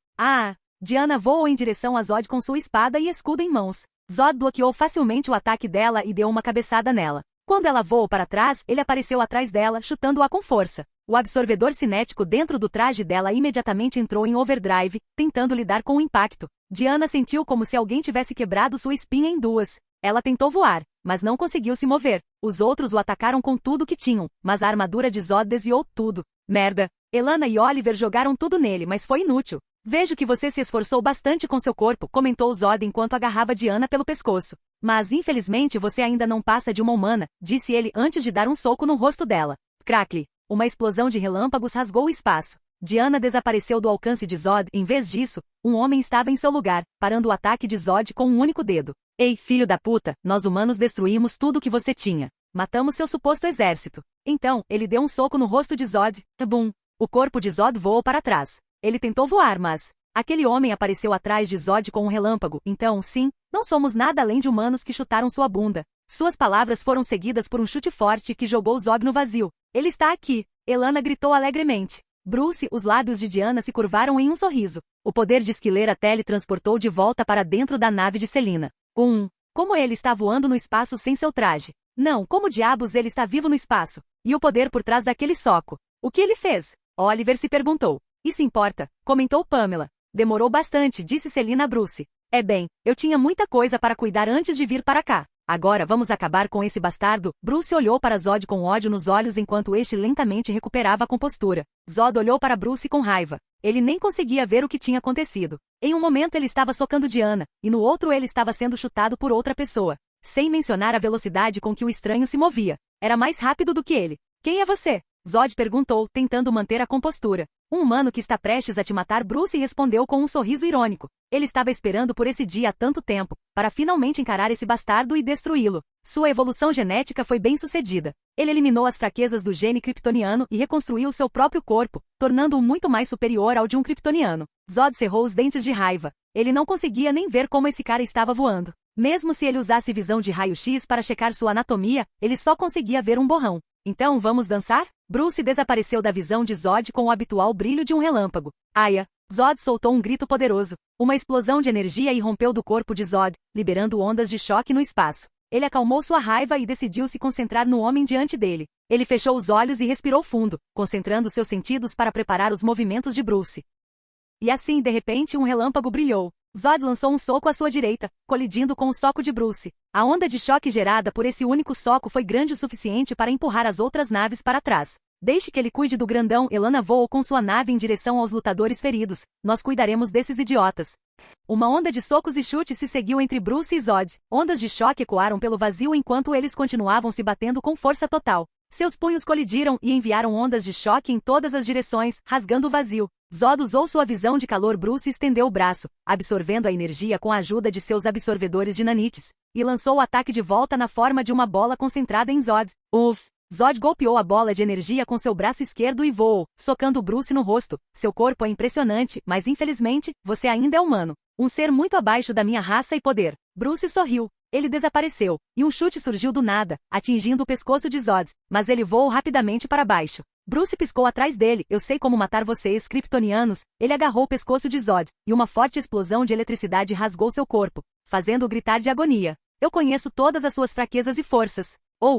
Diana voou em direção a Zod com sua espada e escudo em mãos. Zod bloqueou facilmente o ataque dela e deu uma cabeçada nela. Quando ela voou para trás, ele apareceu atrás dela, chutando-a com força. O absorvedor cinético dentro do traje dela imediatamente entrou em overdrive, tentando lidar com o impacto. Diana sentiu como se alguém tivesse quebrado sua espinha em duas. Ela tentou voar, mas não conseguiu se mover. Os outros o atacaram com tudo que tinham, mas a armadura de Zod desviou tudo. Merda! Elana e Oliver jogaram tudo nele, mas foi inútil. Vejo que você se esforçou bastante com seu corpo, comentou Zod enquanto agarrava Diana pelo pescoço. Mas infelizmente você ainda não passa de uma humana, disse ele antes de dar um soco no rosto dela. Crackle! Uma explosão de relâmpagos rasgou o espaço. Diana desapareceu do alcance de Zod, em vez disso, um homem estava em seu lugar, parando o ataque de Zod com um único dedo. Ei, filho da puta, nós humanos destruímos tudo que você tinha. Matamos seu suposto exército. Então, ele deu um soco no rosto de Zod. Bum! O corpo de Zod voou para trás. Ele tentou voar, mas aquele homem apareceu atrás de Zod com um relâmpago. Então, sim, não somos nada além de humanos que chutaram sua bunda. Suas palavras foram seguidas por um chute forte que jogou Zod no vazio. Ele está aqui! Elana gritou alegremente. Bruce, os lábios de Diana se curvaram em um sorriso. O poder de Esquiler a teletransportou de volta para dentro da nave de Selina. Como ele está voando no espaço sem seu traje? Não, como diabos ele está vivo no espaço? E o poder por trás daquele soco? O que ele fez? Oliver se perguntou. Isso importa, comentou Pamela. Demorou bastante, disse Selina a Bruce. É bem, eu tinha muita coisa para cuidar antes de vir para cá. Agora vamos acabar com esse bastardo. Bruce olhou para Zod com ódio nos olhos enquanto este lentamente recuperava a compostura. Zod olhou para Bruce com raiva. Ele nem conseguia ver o que tinha acontecido. Em um momento ele estava socando Diana, e no outro ele estava sendo chutado por outra pessoa. Sem mencionar a velocidade com que o estranho se movia. Era mais rápido do que ele. Quem é você? Zod perguntou, tentando manter a compostura. Um humano que está prestes a te matar. Bruce respondeu com um sorriso irônico. Ele estava esperando por esse dia há tanto tempo, para finalmente encarar esse bastardo e destruí-lo. Sua evolução genética foi bem sucedida. Ele eliminou as fraquezas do gene kryptoniano e reconstruiu seu próprio corpo, tornando-o muito mais superior ao de um kryptoniano. Zod cerrou os dentes de raiva. Ele não conseguia nem ver como esse cara estava voando. Mesmo se ele usasse visão de raio-x para checar sua anatomia, ele só conseguia ver um borrão. Então vamos dançar? Bruce desapareceu da visão de Zod com o habitual brilho de um relâmpago. Aia! Zod soltou um grito poderoso. Uma explosão de energia irrompeu do corpo de Zod, liberando ondas de choque no espaço. Ele acalmou sua raiva e decidiu se concentrar no homem diante dele. Ele fechou os olhos e respirou fundo, concentrando seus sentidos para preparar os movimentos de Bruce. E assim, de repente, um relâmpago brilhou. Zod lançou um soco à sua direita, colidindo com o soco de Bruce. A onda de choque gerada por esse único soco foi grande o suficiente para empurrar as outras naves para trás. Deixe que ele cuide do grandão. Elana voou com sua nave em direção aos lutadores feridos. Nós cuidaremos desses idiotas. Uma onda de socos e chutes se seguiu entre Bruce e Zod. Ondas de choque ecoaram pelo vazio enquanto eles continuavam se batendo com força total. Seus punhos colidiram e enviaram ondas de choque em todas as direções, rasgando o vazio. Zod usou sua visão de calor. Bruce estendeu o braço, absorvendo a energia com a ajuda de seus absorvedores de nanites, e lançou o ataque de volta na forma de uma bola concentrada em Zod. Uff! Zod golpeou a bola de energia com seu braço esquerdo e voou, socando Bruce no rosto. Seu corpo é impressionante, mas infelizmente, você ainda é humano. Um ser muito abaixo da minha raça e poder. Bruce sorriu. Ele desapareceu, e um chute surgiu do nada, atingindo o pescoço de Zod, mas ele voou rapidamente para baixo. Bruce piscou atrás dele. Eu sei como matar vocês, kryptonianos. Ele agarrou o pescoço de Zod, e uma forte explosão de eletricidade rasgou seu corpo, fazendo-o gritar de agonia. Eu conheço todas as suas fraquezas e forças.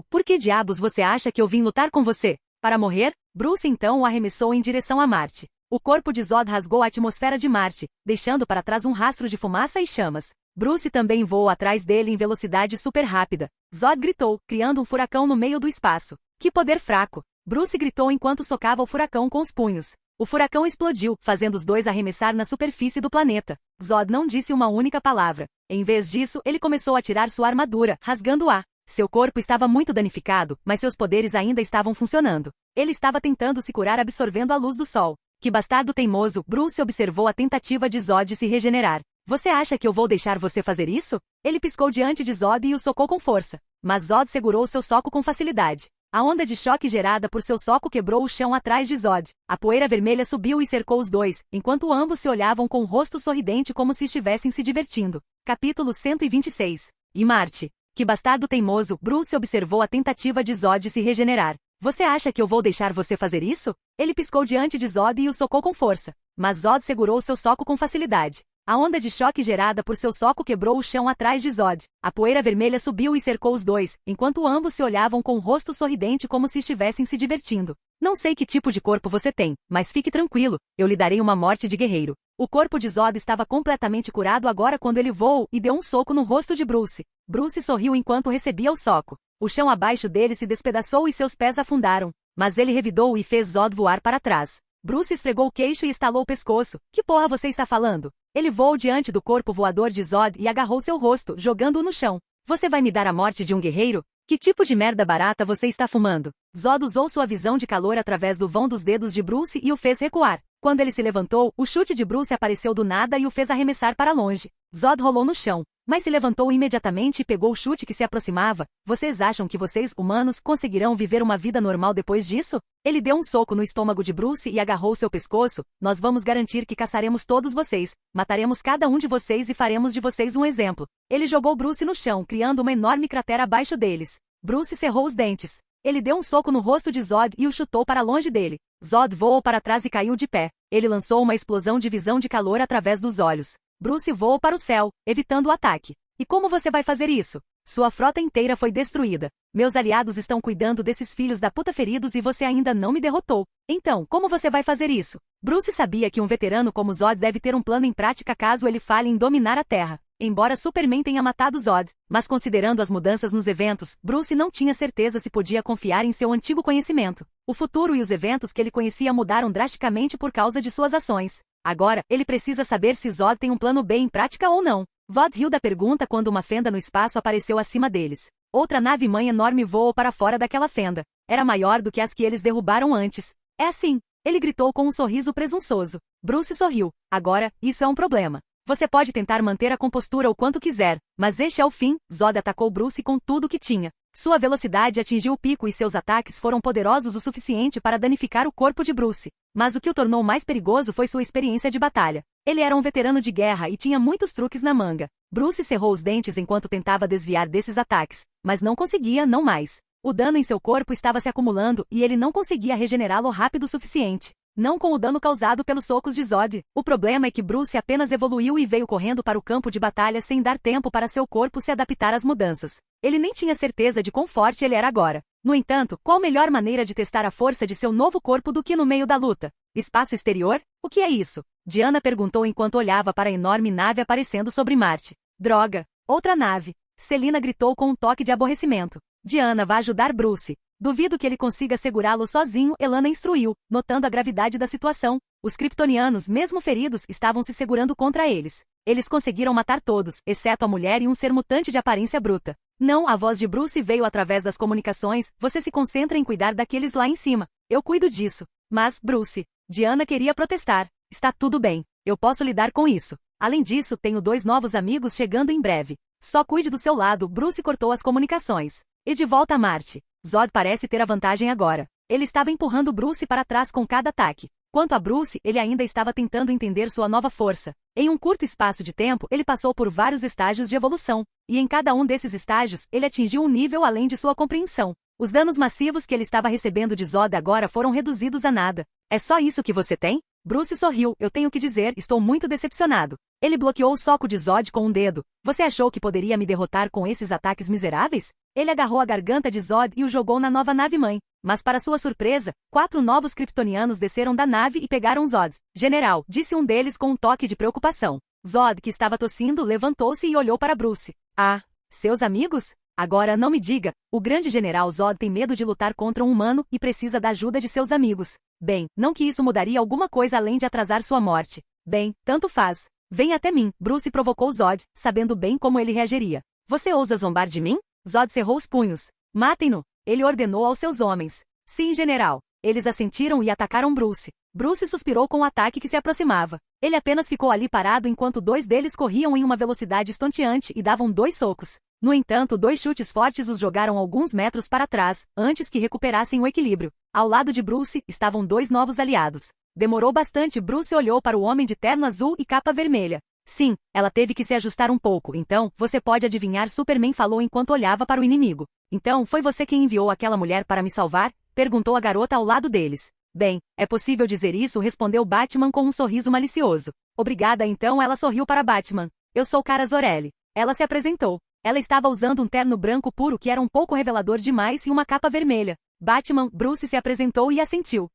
Por que diabos você acha que eu vim lutar com você? Para morrer? Bruce então o arremessou em direção a Marte. O corpo de Zod rasgou a atmosfera de Marte, deixando para trás um rastro de fumaça e chamas. Bruce também voou atrás dele em velocidade super rápida. Zod gritou, criando um furacão no meio do espaço. Que poder fraco! Bruce gritou enquanto socava o furacão com os punhos. O furacão explodiu, fazendo os dois arremessar na superfície do planeta. Zod não disse uma única palavra. Em vez disso, ele começou a tirar sua armadura, rasgando-a. Seu corpo estava muito danificado, mas seus poderes ainda estavam funcionando. Ele estava tentando se curar absorvendo a luz do sol. Que bastardo teimoso! Bruce observou a tentativa de Zod de se regenerar. Você acha que eu vou deixar você fazer isso? Ele piscou diante de Zod e o socou com força. Mas Zod segurou seu soco com facilidade. A onda de choque gerada por seu soco quebrou o chão atrás de Zod. A poeira vermelha subiu e cercou os dois, enquanto ambos se olhavam com o rosto sorridente como se estivessem se divertindo. Capítulo 126. E Marte. Que bastardo teimoso! Bruce observou a tentativa de Zod de se regenerar. Você acha que eu vou deixar você fazer isso? Ele piscou diante de Zod e o socou com força. Mas Zod segurou seu soco com facilidade. A onda de choque gerada por seu soco quebrou o chão atrás de Zod. A poeira vermelha subiu e cercou os dois, enquanto ambos se olhavam com o rosto sorridente como se estivessem se divertindo. Não sei que tipo de corpo você tem, mas fique tranquilo, eu lhe darei uma morte de guerreiro. O corpo de Zod estava completamente curado agora quando ele voou e deu um soco no rosto de Bruce. Bruce sorriu enquanto recebia o soco. O chão abaixo dele se despedaçou e seus pés afundaram, mas ele revidou e fez Zod voar para trás. Bruce esfregou o queixo e estalou o pescoço. Que porra você está falando? Ele voou diante do corpo voador de Zod e agarrou seu rosto, jogando-o no chão. Você vai me dar a morte de um guerreiro? Que tipo de merda barata você está fumando? Zod usou sua visão de calor através do vão dos dedos de Bruce e o fez recuar. Quando ele se levantou, o chute de Bruce apareceu do nada e o fez arremessar para longe. Zod rolou no chão, mas se levantou imediatamente e pegou o chute que se aproximava. Vocês acham que vocês, humanos, conseguirão viver uma vida normal depois disso? Ele deu um soco no estômago de Bruce e agarrou seu pescoço. Nós vamos garantir que caçaremos todos vocês, mataremos cada um de vocês e faremos de vocês um exemplo. Ele jogou Bruce no chão, criando uma enorme cratera abaixo deles. Bruce cerrou os dentes. Ele deu um soco no rosto de Zod e o chutou para longe dele. Zod voou para trás e caiu de pé. Ele lançou uma explosão de visão de calor através dos olhos. Bruce voou para o céu, evitando o ataque. E como você vai fazer isso? Sua frota inteira foi destruída. Meus aliados estão cuidando desses filhos da puta feridos e você ainda não me derrotou. Então, como você vai fazer isso? Bruce sabia que um veterano como Zod deve ter um plano em prática caso ele falhe em dominar a Terra. Embora Superman tenha matado Zod, mas considerando as mudanças nos eventos, Bruce não tinha certeza se podia confiar em seu antigo conhecimento. O futuro e os eventos que ele conhecia mudaram drasticamente por causa de suas ações. Agora, ele precisa saber se Zod tem um plano B em prática ou não. Zod riu da pergunta quando uma fenda no espaço apareceu acima deles. Outra nave-mãe enorme voou para fora daquela fenda. Era maior do que as que eles derrubaram antes. É assim. Ele gritou com um sorriso presunçoso. Bruce sorriu. Agora, isso é um problema. Você pode tentar manter a compostura o quanto quiser, mas este é o fim. Zod atacou Bruce com tudo o que tinha. Sua velocidade atingiu o pico e seus ataques foram poderosos o suficiente para danificar o corpo de Bruce. Mas o que o tornou mais perigoso foi sua experiência de batalha. Ele era um veterano de guerra e tinha muitos truques na manga. Bruce cerrou os dentes enquanto tentava desviar desses ataques, mas não conseguia, não mais. O dano em seu corpo estava se acumulando e ele não conseguia regenerá-lo rápido o suficiente. Não com o dano causado pelos socos de Zod. O problema é que Bruce apenas evoluiu e veio correndo para o campo de batalha sem dar tempo para seu corpo se adaptar às mudanças. Ele nem tinha certeza de quão forte ele era agora. No entanto, qual melhor maneira de testar a força de seu novo corpo do que no meio da luta? Espaço exterior? O que é isso? Diana perguntou enquanto olhava para a enorme nave aparecendo sobre Marte. Droga! Outra nave! Selina gritou com um toque de aborrecimento. Diana vai ajudar Bruce. Duvido que ele consiga segurá-lo sozinho, Elana instruiu, notando a gravidade da situação. Os kryptonianos, mesmo feridos, estavam se segurando contra eles. Eles conseguiram matar todos, exceto a mulher e um ser mutante de aparência bruta. Não, a voz de Bruce veio através das comunicações. Você se concentra em cuidar daqueles lá em cima. Eu cuido disso. Mas, Bruce, Diana queria protestar. Está tudo bem. Eu posso lidar com isso. Além disso, tenho 2 novos amigos chegando em breve. Só cuide do seu lado. Bruce cortou as comunicações. E de volta a Marte. Zod parece ter a vantagem agora. Ele estava empurrando Bruce para trás com cada ataque. Quanto a Bruce, ele ainda estava tentando entender sua nova força. Em um curto espaço de tempo, ele passou por vários estágios de evolução. E em cada um desses estágios, ele atingiu um nível além de sua compreensão. Os danos massivos que ele estava recebendo de Zod agora foram reduzidos a nada. É só isso que você tem? Bruce sorriu. Eu tenho que dizer, estou muito decepcionado. Ele bloqueou o soco de Zod com um dedo. Você achou que poderia me derrotar com esses ataques miseráveis? Ele agarrou a garganta de Zod e o jogou na nova nave-mãe. Mas para sua surpresa, 4 novos kryptonianos desceram da nave e pegaram Zod. General, disse um deles com um toque de preocupação. Zod, que estava tossindo, levantou-se e olhou para Bruce. Ah, seus amigos? Agora não me diga, o grande general Zod tem medo de lutar contra um humano e precisa da ajuda de seus amigos. Bem, não que isso mudaria alguma coisa além de atrasar sua morte. Bem, tanto faz. Vem até mim, Bruce provocou Zod, sabendo bem como ele reagiria. Você ousa zombar de mim? Zod cerrou os punhos. Matem-no! Ele ordenou aos seus homens. Sim, general. Eles assentiram e atacaram Bruce. Bruce suspirou com o ataque que se aproximava. Ele apenas ficou ali parado enquanto 2 deles corriam em uma velocidade estonteante e davam 2 socos. No entanto, 2 chutes fortes os jogaram alguns metros para trás, antes que recuperassem o equilíbrio. Ao lado de Bruce, estavam 2 novos aliados. Demorou bastante. Bruce olhou para o homem de terno azul e capa vermelha. Sim, ela teve que se ajustar um pouco, então, você pode adivinhar, Superman falou enquanto olhava para o inimigo. Então, foi você quem enviou aquela mulher para me salvar? Perguntou a garota ao lado deles. Bem, é possível dizer isso, respondeu Batman com um sorriso malicioso. Obrigada, então ela sorriu para Batman. Eu sou Kara Zor-El. Ela se apresentou. Ela estava usando um terno branco puro que era um pouco revelador demais e uma capa vermelha. Batman, Bruce se apresentou e assentiu.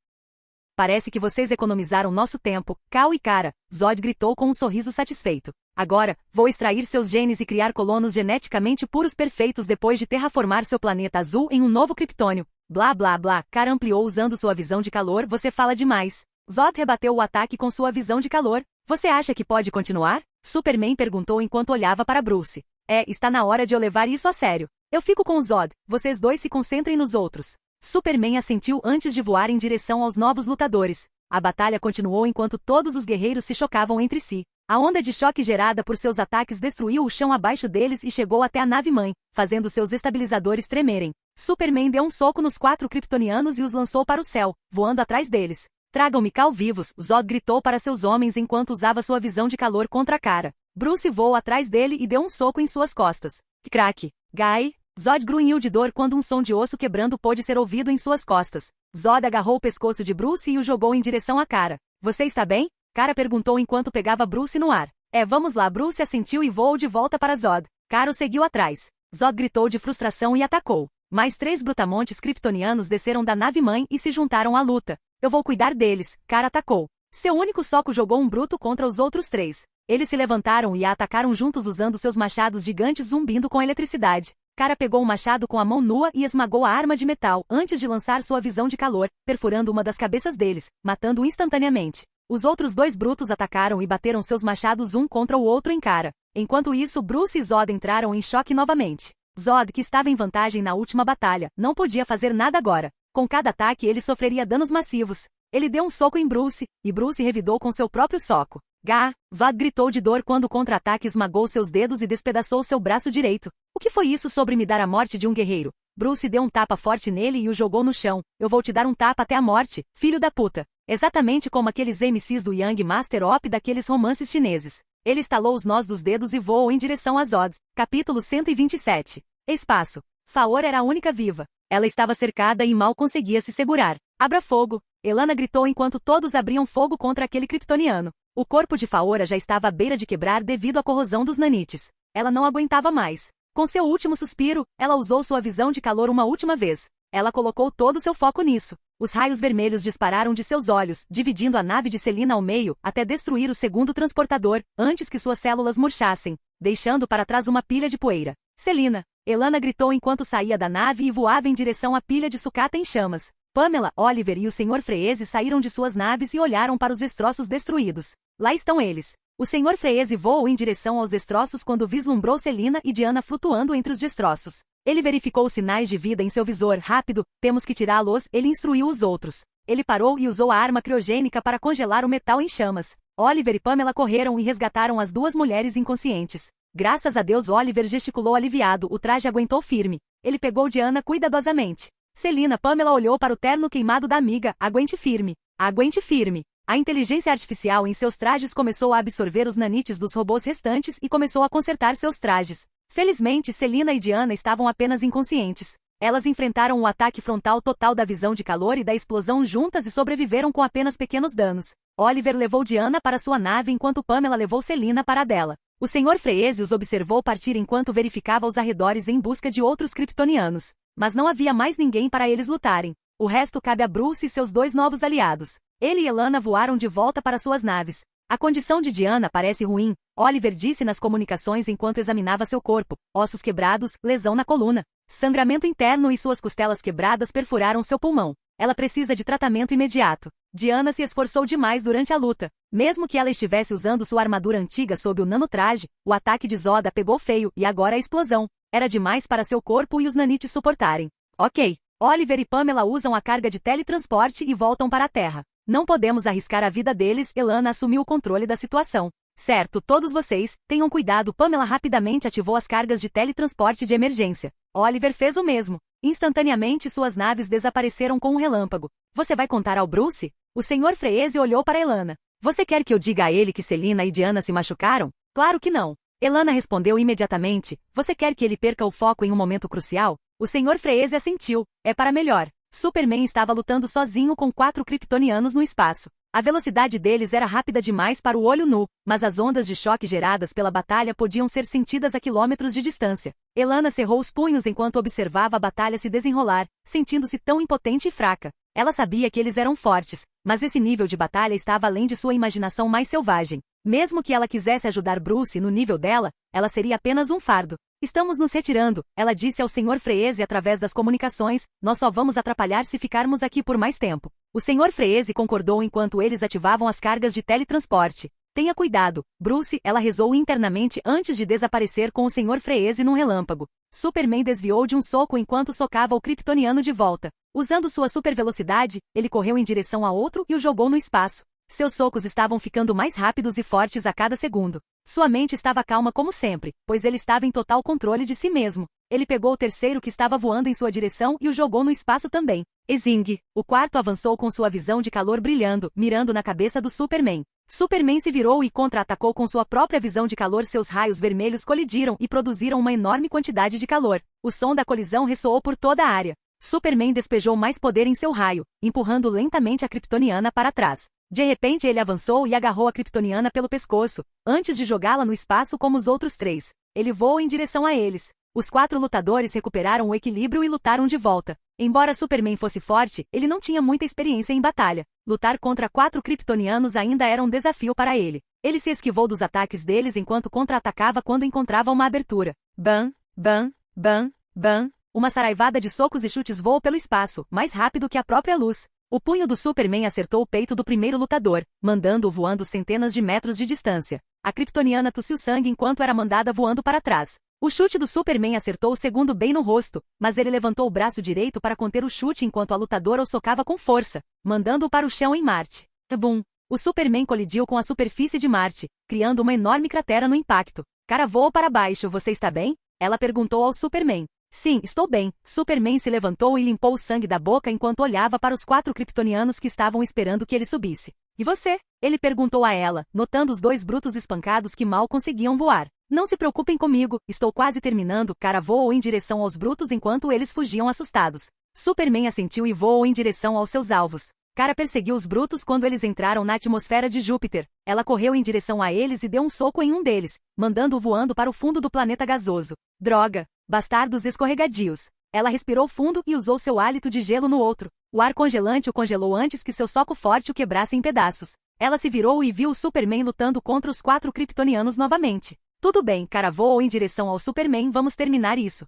Parece que vocês economizaram nosso tempo, Cal e Kara, Zod gritou com um sorriso satisfeito. Agora, vou extrair seus genes e criar colonos geneticamente puros perfeitos depois de terraformar seu planeta azul em um novo Kryptônio. Blá blá blá, Kara ampliou usando sua visão de calor, você fala demais. Zod rebateu o ataque com sua visão de calor. Você acha que pode continuar? Superman perguntou enquanto olhava para Bruce. Está na hora de eu levar isso a sério. Eu fico com o Zod, vocês 2 se concentrem nos outros. Superman assentiu antes de voar em direção aos novos lutadores. A batalha continuou enquanto todos os guerreiros se chocavam entre si. A onda de choque gerada por seus ataques destruiu o chão abaixo deles e chegou até a nave-mãe, fazendo seus estabilizadores tremerem. Superman deu um soco nos 4 kryptonianos e os lançou para o céu, voando atrás deles. Tragam-me Cal vivos, Zod gritou para seus homens enquanto usava sua visão de calor contra a Kara. Bruce voou atrás dele e deu um soco em suas costas. Crack! Guy! Zod grunhiu de dor quando um som de osso quebrando pôde ser ouvido em suas costas. Zod agarrou o pescoço de Bruce e o jogou em direção a Kara. Você está bem? Kara perguntou enquanto pegava Bruce no ar. Vamos lá. Bruce assentiu e voou de volta para Zod. Kara o seguiu atrás. Zod gritou de frustração e atacou. Mais 3 brutamontes kryptonianos desceram da nave-mãe e se juntaram à luta. Eu vou cuidar deles, Kara atacou. Seu único soco jogou um bruto contra os outros 3. Eles se levantaram e a atacaram juntos usando seus machados gigantes zumbindo com eletricidade. Kara pegou o machado com a mão nua e esmagou a arma de metal antes de lançar sua visão de calor, perfurando uma das cabeças deles, matando-o instantaneamente. Os outros 2 brutos atacaram e bateram seus machados um contra o outro em Kara. Enquanto isso, Bruce e Zod entraram em choque novamente. Zod, que estava em vantagem na última batalha, não podia fazer nada agora. Com cada ataque ele sofreria danos massivos. Ele deu um soco em Bruce, e Bruce revidou com seu próprio soco. Gah! Zod gritou de dor quando o contra-ataque esmagou seus dedos e despedaçou seu braço direito. O que foi isso sobre me dar a morte de um guerreiro? Bruce deu um tapa forte nele e o jogou no chão. Eu vou te dar um tapa até a morte, filho da puta. Exatamente como aqueles MCs do Young Master Op daqueles romances chineses. Ele estalou os nós dos dedos e voou em direção a Zod. Capítulo 127. Espaço. Faor era a única viva. Ela estava cercada e mal conseguia se segurar. Abra fogo! Elana gritou enquanto todos abriam fogo contra aquele kryptoniano. O corpo de Faora já estava à beira de quebrar devido à corrosão dos nanites. Ela não aguentava mais. Com seu último suspiro, ela usou sua visão de calor uma última vez. Ela colocou todo seu foco nisso. Os raios vermelhos dispararam de seus olhos, dividindo a nave de Selina ao meio, até destruir o segundo transportador, antes que suas células murchassem, deixando para trás uma pilha de poeira. Selina! Elana gritou enquanto saía da nave e voava em direção à pilha de sucata em chamas. Pamela, Oliver e o Sr. Freese saíram de suas naves e olharam para os destroços destruídos. Lá estão eles. O Sr. Freese voou em direção aos destroços quando vislumbrou Selina e Diana flutuando entre os destroços. Ele verificou os sinais de vida em seu visor. Rápido, temos que tirá-los, ele instruiu os outros. Ele parou e usou a arma criogênica para congelar o metal em chamas. Oliver e Pamela correram e resgataram as 2 mulheres inconscientes. Graças a Deus, Oliver gesticulou aliviado, o traje aguentou firme. Ele pegou Diana cuidadosamente. Selina, Pamela olhou para o terno queimado da amiga. Aguente firme. Aguente firme. A inteligência artificial em seus trajes começou a absorver os nanites dos robôs restantes e começou a consertar seus trajes. Felizmente, Selina e Diana estavam apenas inconscientes. Elas enfrentaram o ataque frontal total da visão de calor e da explosão juntas e sobreviveram com apenas pequenos danos. Oliver levou Diana para sua nave enquanto Pamela levou Selina para a dela. O Sr. Freese os observou partir enquanto verificava os arredores em busca de outros kryptonianos. Mas não havia mais ninguém para eles lutarem. O resto cabe a Bruce e seus 2 novos aliados. Ele e Elana voaram de volta para suas naves. A condição de Diana parece ruim, Oliver disse nas comunicações enquanto examinava seu corpo. Ossos quebrados, lesão na coluna, sangramento interno e suas costelas quebradas perfuraram seu pulmão. Ela precisa de tratamento imediato. Diana se esforçou demais durante a luta. Mesmo que ela estivesse usando sua armadura antiga sob o nanotraje, o ataque de Zoda pegou feio e agora a explosão. Era demais para seu corpo e os nanites suportarem. Ok. Oliver e Pamela usam a carga de teletransporte e voltam para a Terra. Não podemos arriscar a vida deles, Elana assumiu o controle da situação. Certo, todos vocês, tenham cuidado. Pamela rapidamente ativou as cargas de teletransporte de emergência. Oliver fez o mesmo. Instantaneamente suas naves desapareceram com um relâmpago. Você vai contar ao Bruce? O Sr. Freese olhou para Elana. Você quer que eu diga a ele que Selina e Diana se machucaram? Claro que não. Elana respondeu imediatamente. Você quer que ele perca o foco em um momento crucial? O Sr. Freese assentiu. É para melhor. Superman estava lutando sozinho com 4 kryptonianos no espaço. A velocidade deles era rápida demais para o olho nu, mas as ondas de choque geradas pela batalha podiam ser sentidas a quilômetros de distância. Elana cerrou os punhos enquanto observava a batalha se desenrolar, sentindo-se tão impotente e fraca. Ela sabia que eles eram fortes, mas esse nível de batalha estava além de sua imaginação mais selvagem. Mesmo que ela quisesse ajudar Bruce no nível dela, ela seria apenas um fardo. Estamos nos retirando, ela disse ao Sr. Freese através das comunicações, nós só vamos atrapalhar se ficarmos aqui por mais tempo. O Sr. Freese concordou enquanto eles ativavam as cargas de teletransporte. Tenha cuidado, Bruce, ela rezou internamente antes de desaparecer com o Sr. Freese num relâmpago. Superman desviou de um soco enquanto socava o kryptoniano de volta. Usando sua supervelocidade, ele correu em direção a outro e o jogou no espaço. Seus socos estavam ficando mais rápidos e fortes a cada segundo. Sua mente estava calma como sempre, pois ele estava em total controle de si mesmo. Ele pegou o terceiro que estava voando em sua direção e o jogou no espaço também. Ezing, o quarto avançou com sua visão de calor brilhando, mirando na cabeça do Superman. Superman se virou e contra-atacou com sua própria visão de calor. Seus raios vermelhos colidiram e produziram uma enorme quantidade de calor. O som da colisão ressoou por toda a área. Superman despejou mais poder em seu raio, empurrando lentamente a kryptoniana para trás. De repente ele avançou e agarrou a kryptoniana pelo pescoço, antes de jogá-la no espaço como os outros 3. Ele voou em direção a eles. Os 4 lutadores recuperaram o equilíbrio e lutaram de volta. Embora Superman fosse forte, ele não tinha muita experiência em batalha. Lutar contra 4 kryptonianos ainda era um desafio para ele. Ele se esquivou dos ataques deles enquanto contra-atacava quando encontrava uma abertura. Bam, bam, bam, bam. Uma saraivada de socos e chutes voou pelo espaço, mais rápido que a própria luz. O punho do Superman acertou o peito do primeiro lutador, mandando-o voando centenas de metros de distância. A kryptoniana tossiu sangue enquanto era mandada voando para trás. O chute do Superman acertou o segundo bem no rosto, mas ele levantou o braço direito para conter o chute enquanto a lutadora o socava com força, mandando-o para o chão em Marte. Bum! O Superman colidiu com a superfície de Marte, criando uma enorme cratera no impacto. Cara voou para baixo, você está bem? Ela perguntou ao Superman. Sim, estou bem. Superman se levantou e limpou o sangue da boca enquanto olhava para os 4 kryptonianos que estavam esperando que ele subisse. E você? Ele perguntou a ela, notando os 2 brutos espancados que mal conseguiam voar. Não se preocupem comigo, estou quase terminando. Cara voou em direção aos brutos enquanto eles fugiam assustados. Superman assentiu e voou em direção aos seus alvos. Cara perseguiu os brutos quando eles entraram na atmosfera de Júpiter. Ela correu em direção a eles e deu um soco em um deles, mandando-o voando para o fundo do planeta gasoso. Droga! Bastardos escorregadios. Ela respirou fundo e usou seu hálito de gelo no outro. O ar congelante o congelou antes que seu soco forte o quebrasse em pedaços. Ela se virou e viu o Superman lutando contra os 4 kryptonianos novamente. Tudo bem, cara voou em direção ao Superman, vamos terminar isso.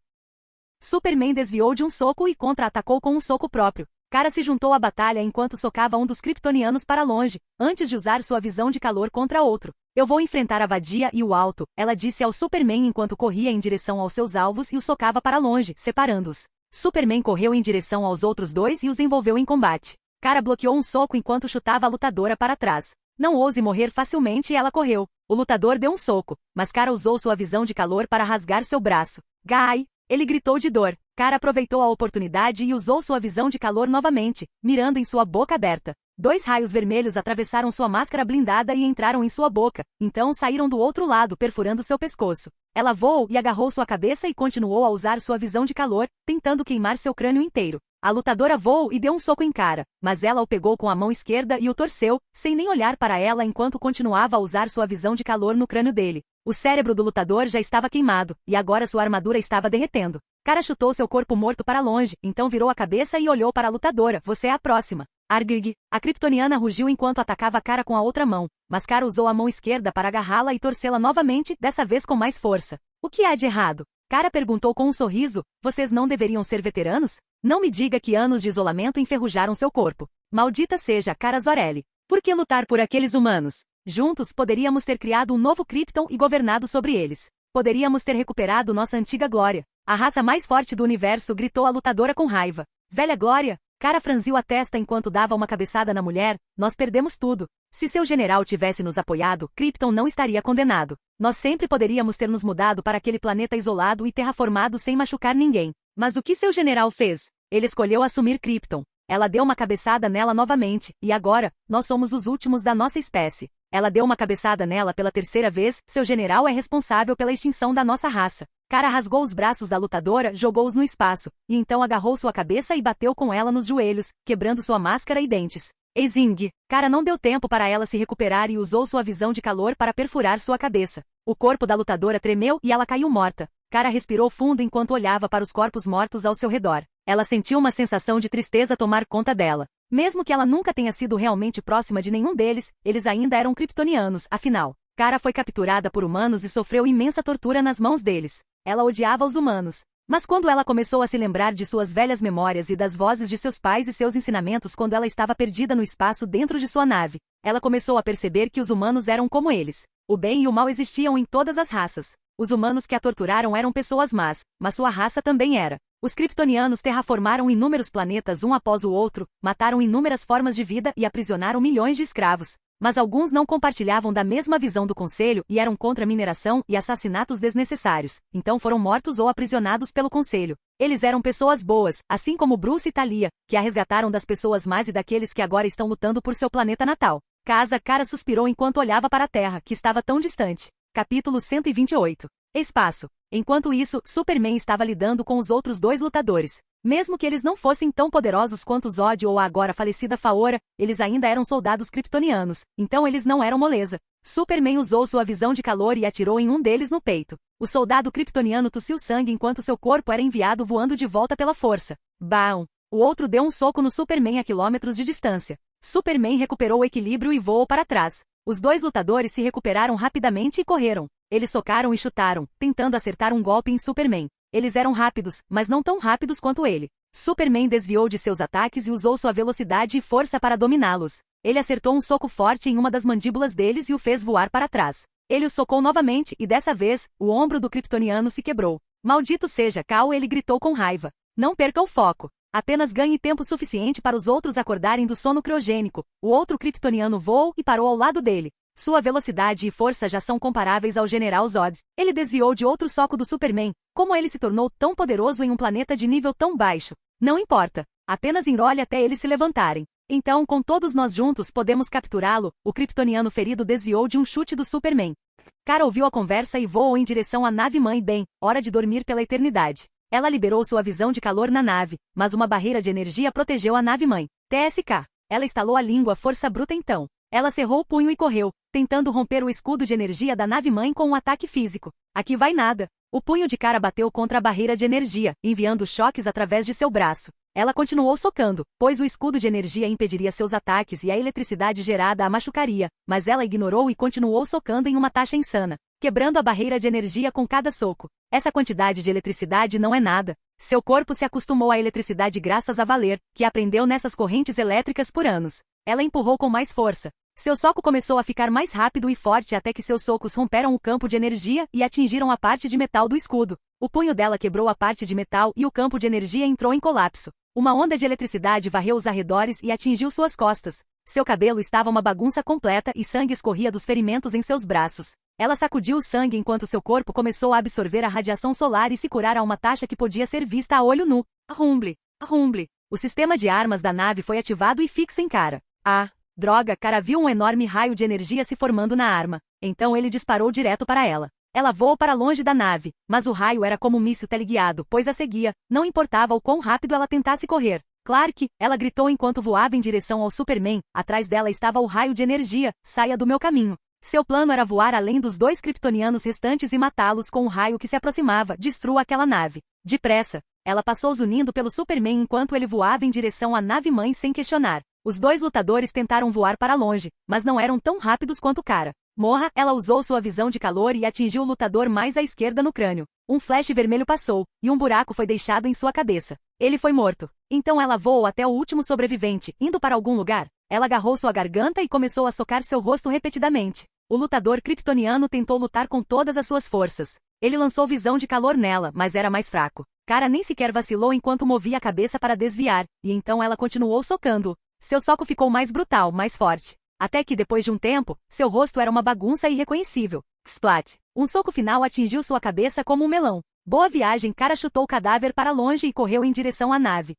Superman desviou de um soco e contra-atacou com um soco próprio. Cara se juntou à batalha enquanto socava um dos kryptonianos para longe, antes de usar sua visão de calor contra outro. Eu vou enfrentar a vadia e o alto, ela disse ao Superman enquanto corria em direção aos seus alvos e os socava para longe, separando-os. Superman correu em direção aos outros 2 e os envolveu em combate. Cara bloqueou um soco enquanto chutava a lutadora para trás. Não ouse morrer facilmente e ela correu. O lutador deu um soco, mas Cara usou sua visão de calor para rasgar seu braço. Gai! Ele gritou de dor. Cara aproveitou a oportunidade e usou sua visão de calor novamente, mirando em sua boca aberta. 2 raios vermelhos atravessaram sua máscara blindada e entraram em sua boca, então saíram do outro lado, perfurando seu pescoço. Ela voou e agarrou sua cabeça e continuou a usar sua visão de calor, tentando queimar seu crânio inteiro. A lutadora voou e deu um soco em Cara, mas ela o pegou com a mão esquerda e o torceu, sem nem olhar para ela enquanto continuava a usar sua visão de calor no crânio dele. O cérebro do lutador já estava queimado, e agora sua armadura estava derretendo. Cara chutou seu corpo morto para longe, então virou a cabeça e olhou para a lutadora. Você é a próxima. Argig. A kryptoniana rugiu enquanto atacava Cara com a outra mão, mas Cara usou a mão esquerda para agarrá-la e torcê-la novamente, dessa vez com mais força. O que há de errado? Cara perguntou com um sorriso. Vocês não deveriam ser veteranos? Não me diga que anos de isolamento enferrujaram seu corpo. Maldita seja, Cara Zor-El. Por que lutar por aqueles humanos? Juntos poderíamos ter criado um novo Krypton e governado sobre eles. Poderíamos ter recuperado nossa antiga glória. A raça mais forte do universo, gritou a lutadora com raiva. Velha glória? Cara franziu a testa enquanto dava uma cabeçada na mulher. Nós perdemos tudo. Se seu general tivesse nos apoiado, Krypton não estaria condenado. Nós sempre poderíamos ter nos mudado para aquele planeta isolado e terraformado sem machucar ninguém. Mas o que seu general fez? Ele escolheu assumir Krypton. Ela deu uma cabeçada nela novamente, e agora, nós somos os últimos da nossa espécie. Ela deu uma cabeçada nela pela 3ª vez, seu general é responsável pela extinção da nossa raça. Cara rasgou os braços da lutadora, jogou-os no espaço, e então agarrou sua cabeça e bateu com ela nos joelhos, quebrando sua máscara e dentes. Exing. Cara não deu tempo para ela se recuperar e usou sua visão de calor para perfurar sua cabeça. O corpo da lutadora tremeu e ela caiu morta. Cara respirou fundo enquanto olhava para os corpos mortos ao seu redor. Ela sentiu uma sensação de tristeza tomar conta dela. Mesmo que ela nunca tenha sido realmente próxima de nenhum deles, eles ainda eram kryptonianos, afinal. Cara foi capturada por humanos e sofreu imensa tortura nas mãos deles. Ela odiava os humanos. Mas quando ela começou a se lembrar de suas velhas memórias e das vozes de seus pais e seus ensinamentos quando ela estava perdida no espaço dentro de sua nave, ela começou a perceber que os humanos eram como eles. O bem e o mal existiam em todas as raças. Os humanos que a torturaram eram pessoas más, mas sua raça também era. Os kryptonianos terraformaram inúmeros planetas um após o outro, mataram inúmeras formas de vida e aprisionaram milhões de escravos. Mas alguns não compartilhavam da mesma visão do Conselho e eram contra a mineração e assassinatos desnecessários, então foram mortos ou aprisionados pelo Conselho. Eles eram pessoas boas, assim como Bruce e Talia, que a resgataram das pessoas más e daqueles que agora estão lutando por seu planeta natal. Cara suspirou enquanto olhava para a Terra, que estava tão distante. Capítulo 128. Espaço. Enquanto isso, Superman estava lidando com os outros 2 lutadores. Mesmo que eles não fossem tão poderosos quanto Zod ou a agora falecida Faora, eles ainda eram soldados kryptonianos, então eles não eram moleza. Superman usou sua visão de calor e atirou em um deles no peito. O soldado kryptoniano tossiu sangue enquanto seu corpo era enviado voando de volta pela força. Bam! O outro deu um soco no Superman a quilômetros de distância. Superman recuperou o equilíbrio e voou para trás. Os dois lutadores se recuperaram rapidamente e correram. Eles socaram e chutaram, tentando acertar um golpe em Superman. Eles eram rápidos, mas não tão rápidos quanto ele. Superman desviou de seus ataques e usou sua velocidade e força para dominá-los. Ele acertou um soco forte em uma das mandíbulas deles e o fez voar para trás. Ele o socou novamente e dessa vez, o ombro do kryptoniano se quebrou. Maldito seja Kal, ele gritou com raiva. Não perca o foco. Apenas ganhe tempo suficiente para os outros acordarem do sono criogênico. O outro kryptoniano voou e parou ao lado dele. Sua velocidade e força já são comparáveis ao General Zod. Ele desviou de outro soco do Superman. Como ele se tornou tão poderoso em um planeta de nível tão baixo? Não importa. Apenas enrole até eles se levantarem. Então, com todos nós juntos podemos capturá-lo. O kryptoniano ferido desviou de um chute do Superman. Kara ouviu a conversa e voou em direção à nave-mãe. Bem, hora de dormir pela eternidade. Ela liberou sua visão de calor na nave, mas uma barreira de energia protegeu a nave-mãe. TSK. Ela estalou a língua força bruta então. Ela cerrou o punho e correu, tentando romper o escudo de energia da nave-mãe com um ataque físico. Aqui vai nada. O punho de Kara bateu contra a barreira de energia, enviando choques através de seu braço. Ela continuou socando, pois o escudo de energia impediria seus ataques e a eletricidade gerada a machucaria, mas ela ignorou e continuou socando em uma taxa insana, quebrando a barreira de energia com cada soco. Essa quantidade de eletricidade não é nada. Seu corpo se acostumou à eletricidade graças a Valer, que aprendeu nessas correntes elétricas por anos. Ela empurrou com mais força. Seu soco começou a ficar mais rápido e forte até que seus socos romperam o campo de energia e atingiram a parte de metal do escudo. O punho dela quebrou a parte de metal e o campo de energia entrou em colapso. Uma onda de eletricidade varreu os arredores e atingiu suas costas. Seu cabelo estava uma bagunça completa e sangue escorria dos ferimentos em seus braços. Ela sacudiu o sangue enquanto seu corpo começou a absorver a radiação solar e se curar a uma taxa que podia ser vista a olho nu. Arrumble! Arrumble! O sistema de armas da nave foi ativado e fixo em Kara. Ah, droga! Kara viu um enorme raio de energia se formando na arma. Então ele disparou direto para ela. Ela voou para longe da nave, mas o raio era como um míssil teleguiado, pois a seguia, não importava o quão rápido ela tentasse correr. Clark, ela gritou enquanto voava em direção ao Superman, atrás dela estava o raio de energia, saia do meu caminho. Seu plano era voar além dos dois kryptonianos restantes e matá-los com o raio que se aproximava, destrua aquela nave. Depressa, ela passou zunindo pelo Superman enquanto ele voava em direção à nave-mãe sem questionar. Os dois lutadores tentaram voar para longe, mas não eram tão rápidos quanto Kara. Morra, ela usou sua visão de calor e atingiu o lutador mais à esquerda no crânio. Um flash vermelho passou, e um buraco foi deixado em sua cabeça. Ele foi morto. Então ela voou até o último sobrevivente, indo para algum lugar. Ela agarrou sua garganta e começou a socar seu rosto repetidamente. O lutador kryptoniano tentou lutar com todas as suas forças. Ele lançou visão de calor nela, mas era mais fraco. Kara nem sequer vacilou enquanto movia a cabeça para desviar, e então ela continuou socando. Seu soco ficou mais brutal, mais forte. Até que, depois de um tempo, seu rosto era uma bagunça irreconhecível. Splat! Um soco final atingiu sua cabeça como um melão. Boa viagem! Kara chutou o cadáver para longe e correu em direção à nave.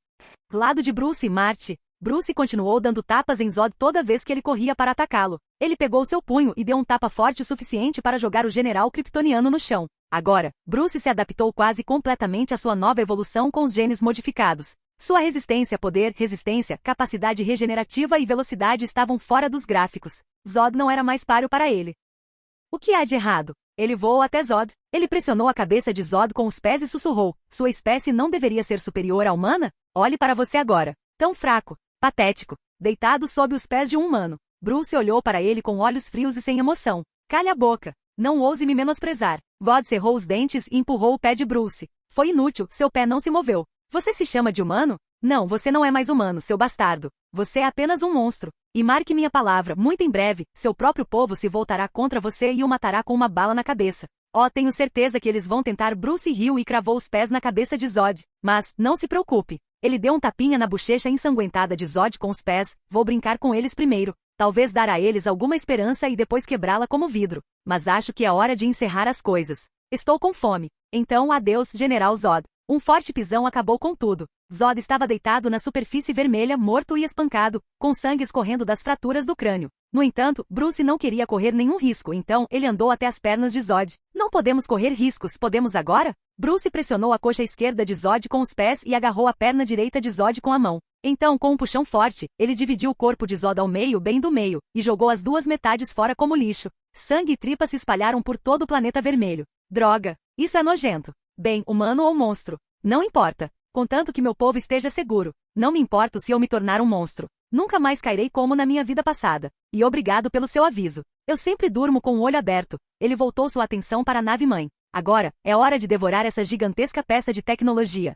Lado de Bruce e Marty. Bruce continuou dando tapas em Zod toda vez que ele corria para atacá-lo. Ele pegou seu punho e deu um tapa forte o suficiente para jogar o general kryptoniano no chão. Agora, Bruce se adaptou quase completamente à sua nova evolução com os genes modificados. Sua resistência, poder, resistência, capacidade regenerativa e velocidade estavam fora dos gráficos. Zod não era mais páreo para ele. O que há de errado? Ele voou até Zod. Ele pressionou a cabeça de Zod com os pés e sussurrou. Sua espécie não deveria ser superior à humana? Olhe para você agora. Tão fraco. Patético. Deitado sob os pés de um humano. Bruce olhou para ele com olhos frios e sem emoção. Calhe a boca. Não ouse me menosprezar. Zod cerrou os dentes e empurrou o pé de Bruce. Foi inútil, seu pé não se moveu. Você se chama de humano? Não, você não é mais humano, seu bastardo. Você é apenas um monstro. E marque minha palavra, muito em breve, seu próprio povo se voltará contra você e o matará com uma bala na cabeça. Oh, tenho certeza que eles vão tentar. Bruce riu e cravou os pés na cabeça de Zod. Mas, não se preocupe. Ele deu um tapinha na bochecha ensanguentada de Zod com os pés. Vou brincar com eles primeiro. Talvez dar a eles alguma esperança e depois quebrá-la como vidro. Mas acho que é hora de encerrar as coisas. Estou com fome. Então, adeus, General Zod. Um forte pisão acabou com tudo. Zod estava deitado na superfície vermelha, morto e espancado, com sangue escorrendo das fraturas do crânio. No entanto, Bruce não queria correr nenhum risco, então ele andou até as pernas de Zod. Não podemos correr riscos, podemos agora? Bruce pressionou a coxa esquerda de Zod com os pés e agarrou a perna direita de Zod com a mão. Então, com um puxão forte, ele dividiu o corpo de Zod ao meio, bem do meio, e jogou as duas metades fora como lixo. Sangue e tripas se espalharam por todo o planeta vermelho. Droga! Isso é nojento. Bem, humano ou monstro. Não importa. Contanto que meu povo esteja seguro. Não me importo se eu me tornar um monstro. Nunca mais cairei como na minha vida passada. E obrigado pelo seu aviso. Eu sempre durmo com o olho aberto. Ele voltou sua atenção para a nave-mãe. Agora, é hora de devorar essa gigantesca peça de tecnologia.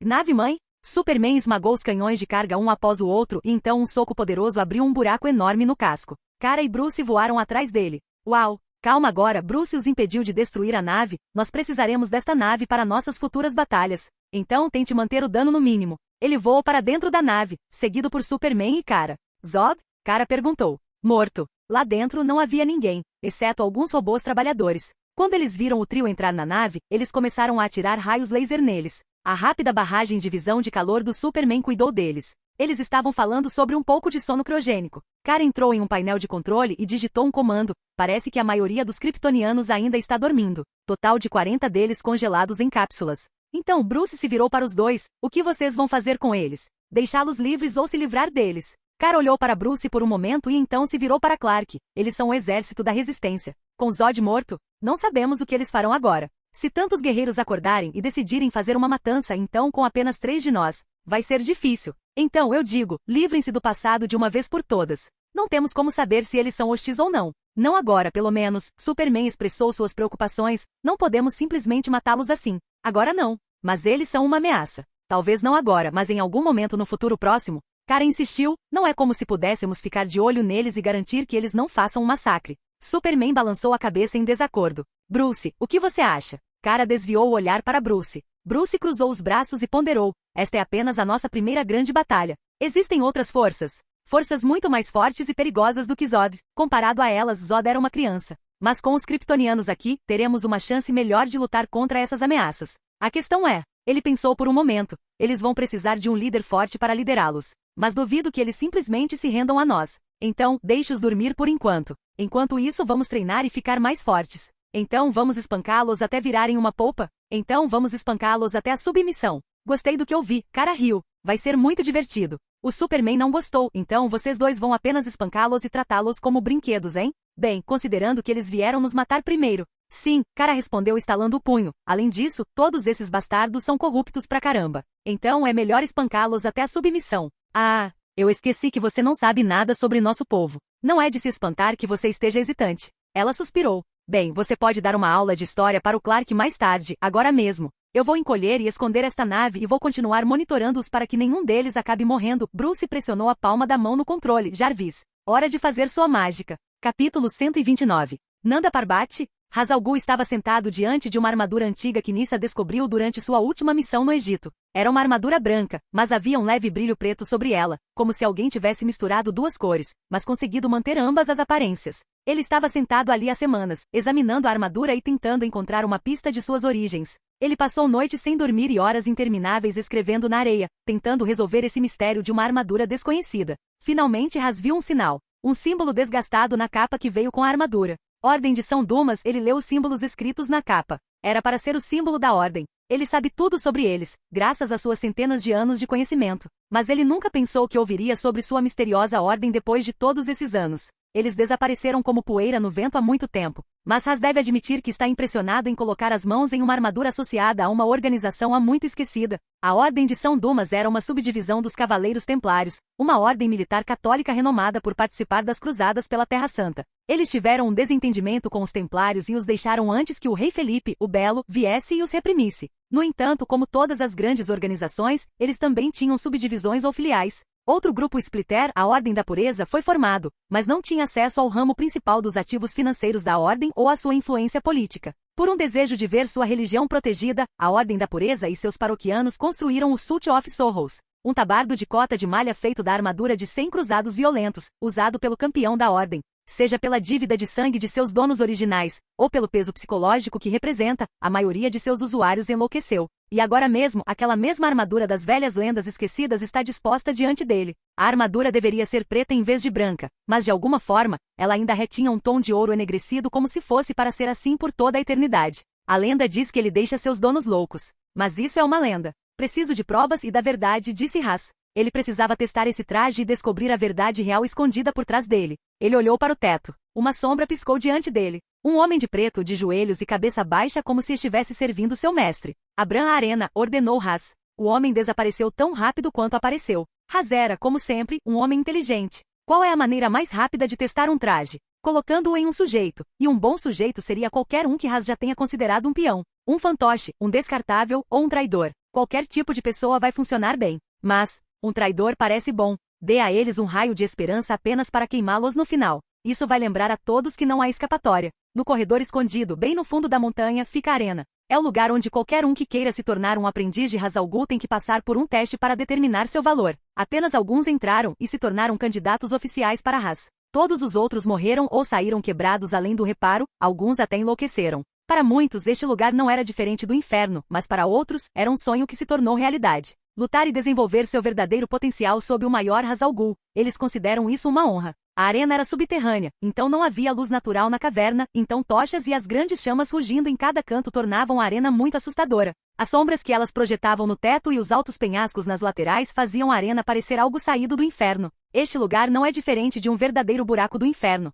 Nave-mãe? Superman esmagou os canhões de carga um após o outro e então um soco poderoso abriu um buraco enorme no casco. Kara e Bruce voaram atrás dele. Uau! Calma agora, Bruce os impediu de destruir a nave. Nós precisaremos desta nave para nossas futuras batalhas. Então tente manter o dano no mínimo. Ele voou para dentro da nave, seguido por Superman e Kara. Zod? Kara perguntou. Morto. Lá dentro não havia ninguém, exceto alguns robôs trabalhadores. Quando eles viram o trio entrar na nave, eles começaram a atirar raios laser neles. A rápida barragem de visão de calor do Superman cuidou deles. Eles estavam falando sobre um pouco de sono criogênico. Kara entrou em um painel de controle e digitou um comando. Parece que a maioria dos kryptonianos ainda está dormindo. Total de 40 deles congelados em cápsulas. Então Bruce se virou para os dois. O que vocês vão fazer com eles? Deixá-los livres ou se livrar deles? Kara olhou para Bruce por um momento e então se virou para Clark. Eles são o exército da resistência. Com Zod morto, não sabemos o que eles farão agora. Se tantos guerreiros acordarem e decidirem fazer uma matança então com apenas 3 de nós, vai ser difícil. Então eu digo, livrem-se do passado de uma vez por todas. Não temos como saber se eles são hostis ou não. Não agora, pelo menos. Superman expressou suas preocupações. Não podemos simplesmente matá-los assim. Agora não. Mas eles são uma ameaça. Talvez não agora, mas em algum momento no futuro próximo. Kara insistiu, não é como se pudéssemos ficar de olho neles e garantir que eles não façam um massacre. Superman balançou a cabeça em desacordo. Bruce, o que você acha? Kara desviou o olhar para Bruce. Bruce cruzou os braços e ponderou. Esta é apenas a nossa primeira grande batalha. Existem outras forças. Forças muito mais fortes e perigosas do que Zod. Comparado a elas, Zod era uma criança. Mas com os kryptonianos aqui, teremos uma chance melhor de lutar contra essas ameaças. A questão é, ele pensou por um momento, eles vão precisar de um líder forte para liderá-los. Mas duvido que eles simplesmente se rendam a nós. Então, deixe-os dormir por enquanto. Enquanto isso, vamos treinar e ficar mais fortes. Então vamos espancá-los até virarem uma polpa? Então vamos espancá-los até a submissão. Gostei do que ouvi, Kara riu. Vai ser muito divertido. O Superman não gostou, então vocês dois vão apenas espancá-los e tratá-los como brinquedos, hein? Bem, considerando que eles vieram nos matar primeiro. Sim, Kara respondeu estalando o punho. Além disso, todos esses bastardos são corruptos pra caramba. Então é melhor espancá-los até a submissão. Ah, eu esqueci que você não sabe nada sobre nosso povo. Não é de se espantar que você esteja hesitante. Ela suspirou. Bem, você pode dar uma aula de história para o Clark mais tarde, agora mesmo. Eu vou encolher e esconder esta nave e vou continuar monitorando-os para que nenhum deles acabe morrendo. Bruce pressionou a palma da mão no controle. Jarvis. Hora de fazer sua mágica. Capítulo 129. Nanda Parbat? Ra's al Ghul estava sentado diante de uma armadura antiga que Nyssa descobriu durante sua última missão no Egito. Era uma armadura branca, mas havia um leve brilho preto sobre ela, como se alguém tivesse misturado duas cores, mas conseguido manter ambas as aparências. Ele estava sentado ali há semanas, examinando a armadura e tentando encontrar uma pista de suas origens. Ele passou noites sem dormir e horas intermináveis escrevendo na areia, tentando resolver esse mistério de uma armadura desconhecida. Finalmente Ra's viu um sinal. Um símbolo desgastado na capa que veio com a armadura. Ordem de São Dumas. Ele leu os símbolos escritos na capa. Era para ser o símbolo da ordem. Ele sabe tudo sobre eles, graças às suas centenas de anos de conhecimento. Mas ele nunca pensou que ouviria sobre sua misteriosa ordem depois de todos esses anos. Eles desapareceram como poeira no vento há muito tempo. Mas Ra's deve admitir que está impressionado em colocar as mãos em uma armadura associada a uma organização há muito esquecida. A Ordem de São Dumas era uma subdivisão dos Cavaleiros Templários, uma ordem militar católica renomada por participar das cruzadas pela Terra Santa. Eles tiveram um desentendimento com os Templários e os deixaram antes que o rei Felipe, o Belo, viesse e os reprimisse. No entanto, como todas as grandes organizações, eles também tinham subdivisões ou filiais. Outro grupo Splitter, a Ordem da Pureza, foi formado, mas não tinha acesso ao ramo principal dos ativos financeiros da Ordem ou à sua influência política. Por um desejo de ver sua religião protegida, a Ordem da Pureza e seus paroquianos construíram o Suit of Sorrows, um tabardo de cota de malha feito da armadura de 100 cruzados violentos, usado pelo campeão da Ordem. Seja pela dívida de sangue de seus donos originais, ou pelo peso psicológico que representa, a maioria de seus usuários enlouqueceu. E agora mesmo, aquela mesma armadura das velhas lendas esquecidas está disposta diante dele. A armadura deveria ser preta em vez de branca, mas de alguma forma, ela ainda retinha um tom de ouro enegrecido como se fosse para ser assim por toda a eternidade. A lenda diz que ele deixa seus donos loucos. Mas isso é uma lenda. Preciso de provas e da verdade, disse Ras. Ele precisava testar esse traje e descobrir a verdade real escondida por trás dele. Ele olhou para o teto. Uma sombra piscou diante dele. Um homem de preto, de joelhos e cabeça baixa como se estivesse servindo seu mestre. Abram a arena, ordenou Ras. O homem desapareceu tão rápido quanto apareceu. Ras era, como sempre, um homem inteligente. Qual é a maneira mais rápida de testar um traje? Colocando-o em um sujeito. E um bom sujeito seria qualquer um que Ras já tenha considerado um peão, um fantoche, um descartável ou um traidor. Qualquer tipo de pessoa vai funcionar bem. Mas um traidor parece bom. Dê a eles um raio de esperança apenas para queimá-los no final. Isso vai lembrar a todos que não há escapatória. No corredor escondido, bem no fundo da montanha, fica a arena. É o lugar onde qualquer um que queira se tornar um aprendiz de Ra's al Ghul tem que passar por um teste para determinar seu valor. Apenas alguns entraram e se tornaram candidatos oficiais para Ras. Todos os outros morreram ou saíram quebrados além do reparo, alguns até enlouqueceram. Para muitos este lugar não era diferente do inferno, mas para outros, era um sonho que se tornou realidade. Lutar e desenvolver seu verdadeiro potencial sob o maior Ra's al Ghul. Eles consideram isso uma honra. A arena era subterrânea, então não havia luz natural na caverna, então tochas e as grandes chamas rugindo em cada canto tornavam a arena muito assustadora. As sombras que elas projetavam no teto e os altos penhascos nas laterais faziam a arena parecer algo saído do inferno. Este lugar não é diferente de um verdadeiro buraco do inferno.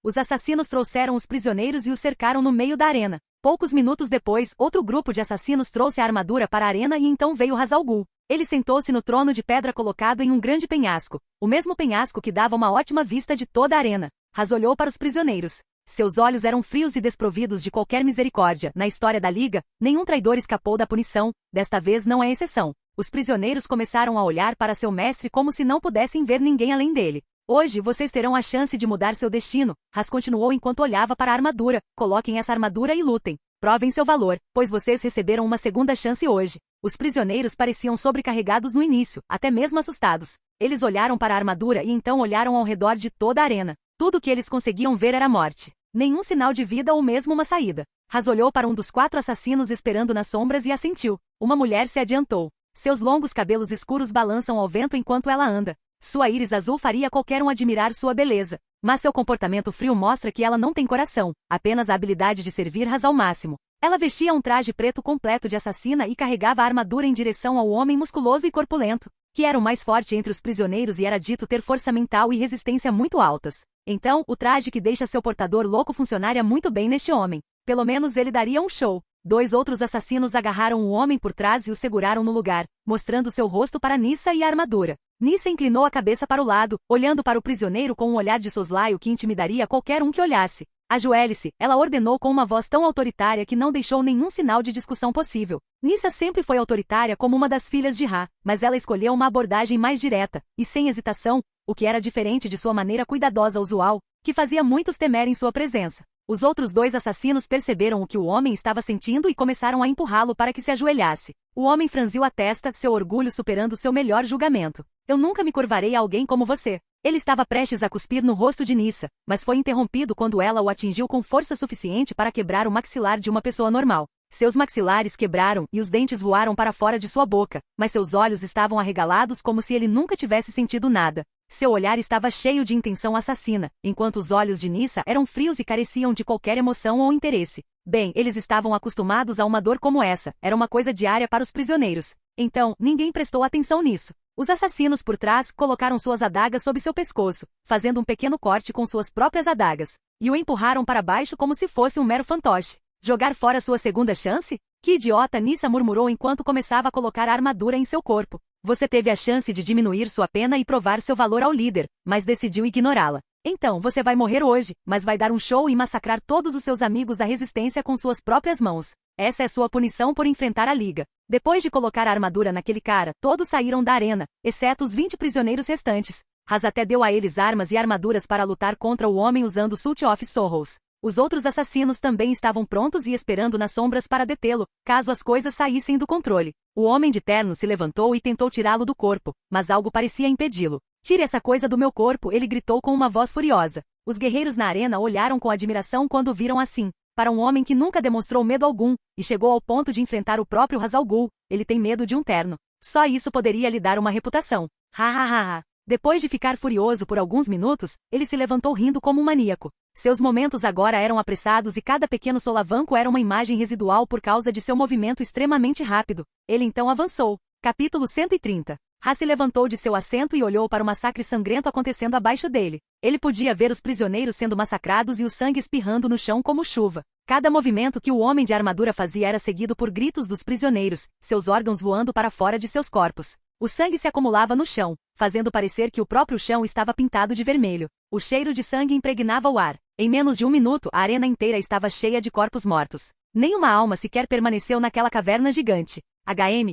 Os assassinos trouxeram os prisioneiros e os cercaram no meio da arena. Poucos minutos depois, outro grupo de assassinos trouxe a armadura para a arena e então veio Ra's al Ghul. Ele sentou-se no trono de pedra colocado em um grande penhasco, o mesmo penhasco que dava uma ótima vista de toda a arena. Ras olhou para os prisioneiros. Seus olhos eram frios e desprovidos de qualquer misericórdia. Na história da Liga, nenhum traidor escapou da punição, desta vez não é exceção. Os prisioneiros começaram a olhar para seu mestre como se não pudessem ver ninguém além dele. Hoje vocês terão a chance de mudar seu destino, Ras continuou enquanto olhava para a armadura. Coloquem essa armadura e lutem. Provem seu valor, pois vocês receberam uma segunda chance hoje. Os prisioneiros pareciam sobrecarregados no início, até mesmo assustados. Eles olharam para a armadura e então olharam ao redor de toda a arena. Tudo o que eles conseguiam ver era morte. Nenhum sinal de vida ou mesmo uma saída. Ras olhou para um dos 4 assassinos esperando nas sombras e assentiu. Uma mulher se adiantou. Seus longos cabelos escuros balançam ao vento enquanto ela anda. Sua íris azul faria qualquer um admirar sua beleza. Mas seu comportamento frio mostra que ela não tem coração, apenas a habilidade de servir Ras ao máximo. Ela vestia um traje preto completo de assassina e carregava a armadura em direção ao homem musculoso e corpulento, que era o mais forte entre os prisioneiros e era dito ter força mental e resistência muito altas. Então, o traje que deixa seu portador louco funcionaria muito bem neste homem. Pelo menos ele daria um show. 2 outros assassinos agarraram o homem por trás e o seguraram no lugar, mostrando seu rosto para Nyssa e a armadura. Nyssa inclinou a cabeça para o lado, olhando para o prisioneiro com um olhar de soslaio que intimidaria qualquer um que olhasse. Ajoelhe-se, ela ordenou com uma voz tão autoritária que não deixou nenhum sinal de discussão possível. Nyssa sempre foi autoritária como uma das filhas de Ra, mas ela escolheu uma abordagem mais direta, e sem hesitação, o que era diferente de sua maneira cuidadosa usual, que fazia muitos temerem sua presença. Os outros 2 assassinos perceberam o que o homem estava sentindo e começaram a empurrá-lo para que se ajoelhasse. O homem franziu a testa, seu orgulho superando seu melhor julgamento. Eu nunca me curvarei a alguém como você. Ele estava prestes a cuspir no rosto de Nyssa, mas foi interrompido quando ela o atingiu com força suficiente para quebrar o maxilar de uma pessoa normal. Seus maxilares quebraram e os dentes voaram para fora de sua boca, mas seus olhos estavam arregalados como se ele nunca tivesse sentido nada. Seu olhar estava cheio de intenção assassina, enquanto os olhos de Nyssa eram frios e careciam de qualquer emoção ou interesse. Bem, eles estavam acostumados a uma dor como essa, era uma coisa diária para os prisioneiros. Então, ninguém prestou atenção nisso. Os assassinos por trás colocaram suas adagas sob seu pescoço, fazendo um pequeno corte com suas próprias adagas, e o empurraram para baixo como se fosse um mero fantoche. Jogar fora sua segunda chance? Que idiota, Nyssa murmurou enquanto começava a colocar a armadura em seu corpo. Você teve a chance de diminuir sua pena e provar seu valor ao líder, mas decidiu ignorá-la. Então você vai morrer hoje, mas vai dar um show e massacrar todos os seus amigos da resistência com suas próprias mãos. Essa é sua punição por enfrentar a Liga. Depois de colocar a armadura naquele cara, todos saíram da arena, exceto os 20 prisioneiros restantes. Ras até deu a eles armas e armaduras para lutar contra o homem usando Sult of Sorrows. Os outros assassinos também estavam prontos e esperando nas sombras para detê-lo, caso as coisas saíssem do controle. O homem de terno se levantou e tentou tirá-lo do corpo, mas algo parecia impedi-lo. Tire essa coisa do meu corpo, ele gritou com uma voz furiosa. Os guerreiros na arena olharam com admiração quando o viram assim. Para um homem que nunca demonstrou medo algum, e chegou ao ponto de enfrentar o próprio Ra's al Ghul, ele tem medo de um terno. Só isso poderia lhe dar uma reputação. Ha ha ha ha. Depois de ficar furioso por alguns minutos, ele se levantou rindo como um maníaco. Seus momentos agora eram apressados e cada pequeno solavanco era uma imagem residual por causa de seu movimento extremamente rápido. Ele então avançou. Capítulo 130. Ha se levantou de seu assento e olhou para o massacre sangrento acontecendo abaixo dele. Ele podia ver os prisioneiros sendo massacrados e o sangue espirrando no chão como chuva. Cada movimento que o homem de armadura fazia era seguido por gritos dos prisioneiros, seus órgãos voando para fora de seus corpos. O sangue se acumulava no chão, fazendo parecer que o próprio chão estava pintado de vermelho. O cheiro de sangue impregnava o ar. Em menos de um minuto, a arena inteira estava cheia de corpos mortos. Nenhuma alma sequer permaneceu naquela caverna gigante.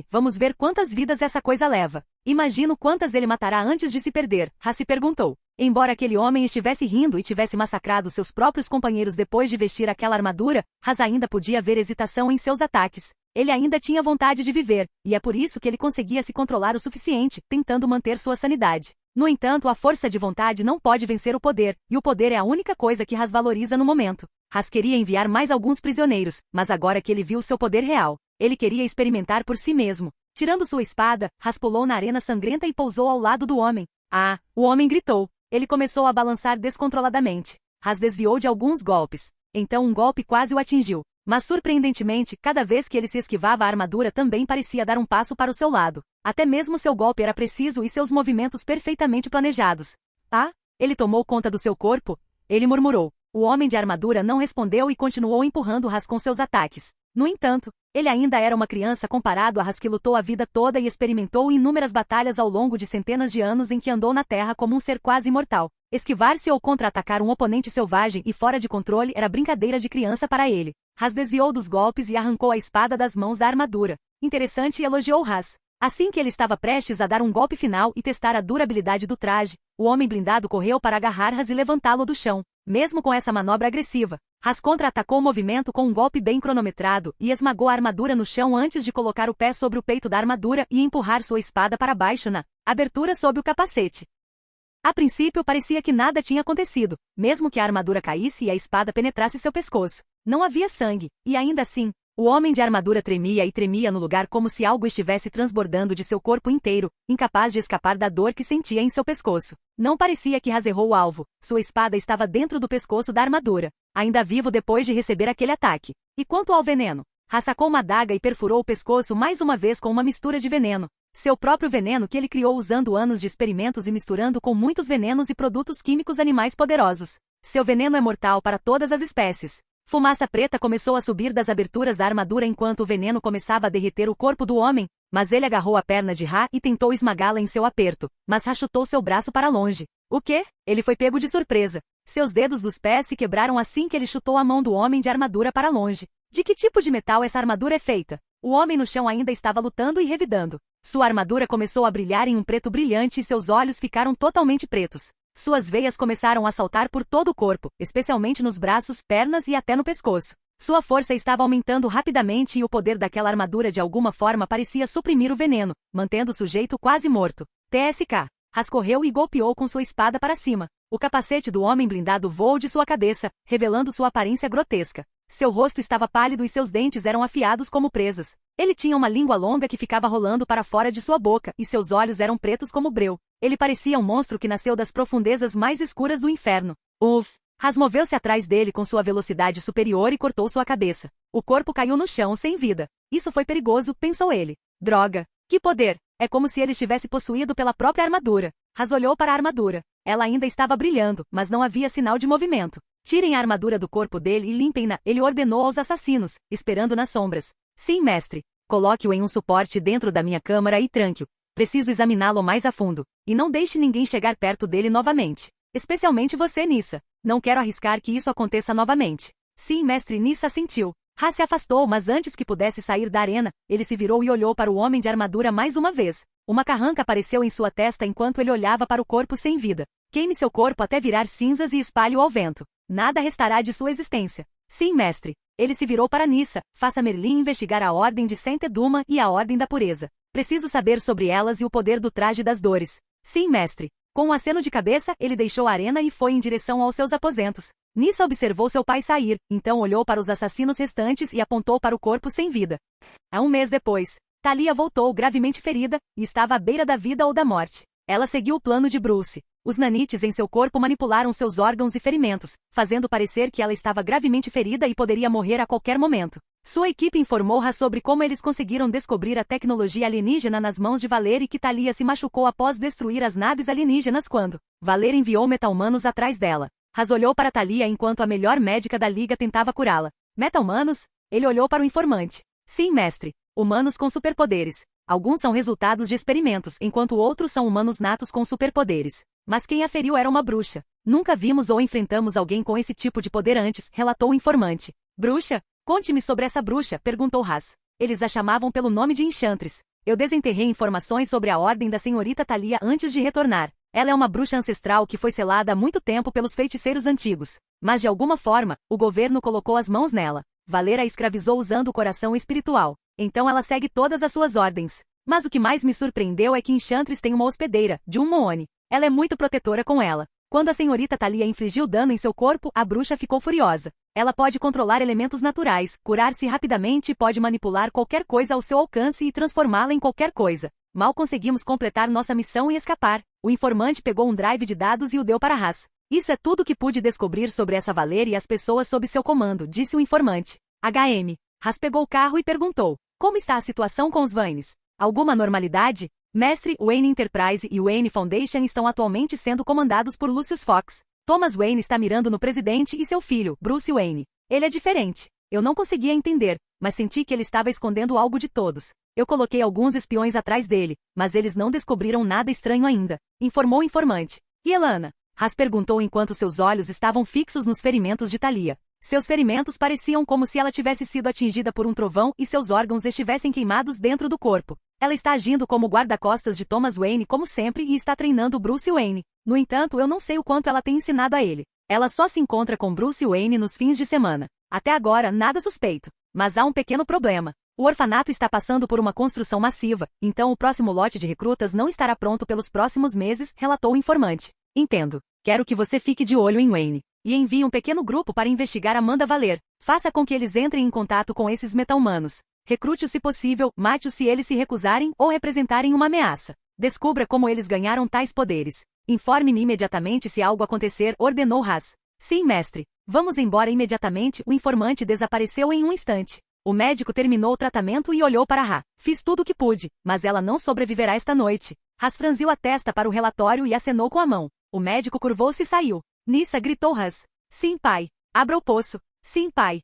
Vamos ver quantas vidas essa coisa leva. Imagino quantas ele matará antes de se perder, Ha se perguntou. Embora aquele homem estivesse rindo e tivesse massacrado seus próprios companheiros depois de vestir aquela armadura, Ha ainda podia ver hesitação em seus ataques. Ele ainda tinha vontade de viver, e é por isso que ele conseguia se controlar o suficiente, tentando manter sua sanidade. No entanto, a força de vontade não pode vencer o poder, e o poder é a única coisa que Has valoriza no momento. Has queria enviar mais alguns prisioneiros, mas agora que ele viu seu poder real, ele queria experimentar por si mesmo. Tirando sua espada, Has pulou na arena sangrenta e pousou ao lado do homem. Ah! O homem gritou. Ele começou a balançar descontroladamente. Has desviou de alguns golpes. Então um golpe quase o atingiu. Mas surpreendentemente, cada vez que ele se esquivava a armadura também parecia dar um passo para o seu lado. Até mesmo seu golpe era preciso e seus movimentos perfeitamente planejados. Ah? Ele tomou conta do seu corpo? Ele murmurou. O homem de armadura não respondeu e continuou empurrando Has com seus ataques. No entanto, ele ainda era uma criança comparado a Has que lutou a vida toda e experimentou inúmeras batalhas ao longo de centenas de anos em que andou na Terra como um ser quase imortal. Esquivar-se ou contra-atacar um oponente selvagem e fora de controle era brincadeira de criança para ele. Has desviou dos golpes e arrancou a espada das mãos da armadura. Interessante, elogiou Has. Assim que ele estava prestes a dar um golpe final e testar a durabilidade do traje, o homem blindado correu para agarrar Has e levantá-lo do chão. Mesmo com essa manobra agressiva, Has contra-atacou o movimento com um golpe bem cronometrado e esmagou a armadura no chão antes de colocar o pé sobre o peito da armadura e empurrar sua espada para baixo na abertura sob o capacete. A princípio parecia que nada tinha acontecido, mesmo que a armadura caísse e a espada penetrasse seu pescoço. Não havia sangue, e ainda assim, o homem de armadura tremia e tremia no lugar como se algo estivesse transbordando de seu corpo inteiro, incapaz de escapar da dor que sentia em seu pescoço. Não parecia que Has errou o alvo, sua espada estava dentro do pescoço da armadura, ainda vivo depois de receber aquele ataque. E quanto ao veneno? Has sacou uma adaga e perfurou o pescoço mais uma vez com uma mistura de veneno. Seu próprio veneno que ele criou usando anos de experimentos e misturando com muitos venenos e produtos químicos animais poderosos. Seu veneno é mortal para todas as espécies. Fumaça preta começou a subir das aberturas da armadura enquanto o veneno começava a derreter o corpo do homem, mas ele agarrou a perna de Ha e tentou esmagá-la em seu aperto, mas Ha chutou seu braço para longe. O quê? Ele foi pego de surpresa. Seus dedos dos pés se quebraram assim que ele chutou a mão do homem de armadura para longe. De que tipo de metal essa armadura é feita? O homem no chão ainda estava lutando e revidando. Sua armadura começou a brilhar em um preto brilhante e seus olhos ficaram totalmente pretos. Suas veias começaram a saltar por todo o corpo, especialmente nos braços, pernas e até no pescoço. Sua força estava aumentando rapidamente e o poder daquela armadura de alguma forma parecia suprimir o veneno, mantendo o sujeito quase morto. TSK. Has correu e golpeou com sua espada para cima. O capacete do homem blindado voou de sua cabeça, revelando sua aparência grotesca. Seu rosto estava pálido e seus dentes eram afiados como presas. Ele tinha uma língua longa que ficava rolando para fora de sua boca e seus olhos eram pretos como breu. Ele parecia um monstro que nasceu das profundezas mais escuras do inferno. Uff! Has moveu-se atrás dele com sua velocidade superior e cortou sua cabeça. O corpo caiu no chão sem vida. Isso foi perigoso, pensou ele. Droga! Que poder! É como se ele estivesse possuído pela própria armadura. Has olhou para a armadura. Ela ainda estava brilhando, mas não havia sinal de movimento. Tirem a armadura do corpo dele e limpem-na, ele ordenou aos assassinos, esperando nas sombras. Sim, mestre. Coloque-o em um suporte dentro da minha câmara e tranque-o. Preciso examiná-lo mais a fundo. E não deixe ninguém chegar perto dele novamente. Especialmente você, Nissa. Não quero arriscar que isso aconteça novamente. Sim, mestre, Nissa assentiu. Ha se afastou, mas antes que pudesse sair da arena, ele se virou e olhou para o homem de armadura mais uma vez. Uma carranca apareceu em sua testa enquanto ele olhava para o corpo sem vida. Queime seu corpo até virar cinzas e espalhe-o ao vento. Nada restará de sua existência. Sim, mestre. Ele se virou para Nissa. Faça Merlin investigar a Ordem de Saint-Eduma e a Ordem da Pureza. Preciso saber sobre elas e o poder do Traje das Dores. Sim, mestre. Com um aceno de cabeça, ele deixou a arena e foi em direção aos seus aposentos. Nissa observou seu pai sair, então olhou para os assassinos restantes e apontou para o corpo sem vida. Um mês depois, Thalia voltou gravemente ferida, e estava à beira da vida ou da morte. Ela seguiu o plano de Bruce. Os nanites em seu corpo manipularam seus órgãos e ferimentos, fazendo parecer que ela estava gravemente ferida e poderia morrer a qualquer momento. Sua equipe informou Ra sobre como eles conseguiram descobrir a tecnologia alienígena nas mãos de Valer e que Talia se machucou após destruir as naves alienígenas quando Valer enviou meta-humanos atrás dela. Ras olhou para Talia enquanto a melhor médica da liga tentava curá-la. Meta-humanos? Ele olhou para o informante. Sim, mestre. Humanos com superpoderes. Alguns são resultados de experimentos, enquanto outros são humanos natos com superpoderes. Mas quem a feriu era uma bruxa. Nunca vimos ou enfrentamos alguém com esse tipo de poder antes, relatou o informante. Bruxa? Conte-me sobre essa bruxa, perguntou Ras. Eles a chamavam pelo nome de Enchantress. Eu desenterrei informações sobre a ordem da senhorita Talia antes de retornar. Ela é uma bruxa ancestral que foi selada há muito tempo pelos feiticeiros antigos. Mas de alguma forma, o governo colocou as mãos nela. Valer a escravizou usando o coração espiritual. Então ela segue todas as suas ordens. Mas o que mais me surpreendeu é que Enchantress tem uma hospedeira, Moone. Ela é muito protetora com ela. Quando a senhorita Talia infligiu dano em seu corpo, a bruxa ficou furiosa. Ela pode controlar elementos naturais, curar-se rapidamente e pode manipular qualquer coisa ao seu alcance e transformá-la em qualquer coisa. Mal conseguimos completar nossa missão e escapar. O informante pegou um drive de dados e o deu para Ras. Isso é tudo que pude descobrir sobre essa Valer e as pessoas sob seu comando, disse o informante. HM. Ras pegou o carro e perguntou. Como está a situação com os Vanes? Alguma normalidade? Mestre, Wayne Enterprise e Wayne Foundation estão atualmente sendo comandados por Lucius Fox. Thomas Wayne está mirando no presidente e seu filho, Bruce Wayne. Ele é diferente. Eu não conseguia entender, mas senti que ele estava escondendo algo de todos. Eu coloquei alguns espiões atrás dele, mas eles não descobriram nada estranho ainda, informou o informante. E Elana? Ras perguntou enquanto seus olhos estavam fixos nos ferimentos de Talia. Seus ferimentos pareciam como se ela tivesse sido atingida por um trovão e seus órgãos estivessem queimados dentro do corpo. Ela está agindo como guarda-costas de Thomas Wayne como sempre e está treinando Bruce Wayne. No entanto, eu não sei o quanto ela tem ensinado a ele. Ela só se encontra com Bruce Wayne nos fins de semana. Até agora, nada suspeito. Mas há um pequeno problema. O orfanato está passando por uma construção massiva, então o próximo lote de recrutas não estará pronto pelos próximos meses, relatou o informante. Entendo. Quero que você fique de olho em Wayne. E envie um pequeno grupo para investigar Amanda Valer. Faça com que eles entrem em contato com esses meta-humanos. Recrute-os se possível, mate-os se eles se recusarem ou representarem uma ameaça. Descubra como eles ganharam tais poderes. Informe-me imediatamente se algo acontecer, ordenou Ras. Sim, mestre. Vamos embora imediatamente. O informante desapareceu em um instante. O médico terminou o tratamento e olhou para Ra. Fiz tudo o que pude, mas ela não sobreviverá esta noite. Ras franziu a testa para o relatório e acenou com a mão. O médico curvou-se e saiu. Nissa gritou Ras. Sim, pai. Abra o poço. Sim, pai.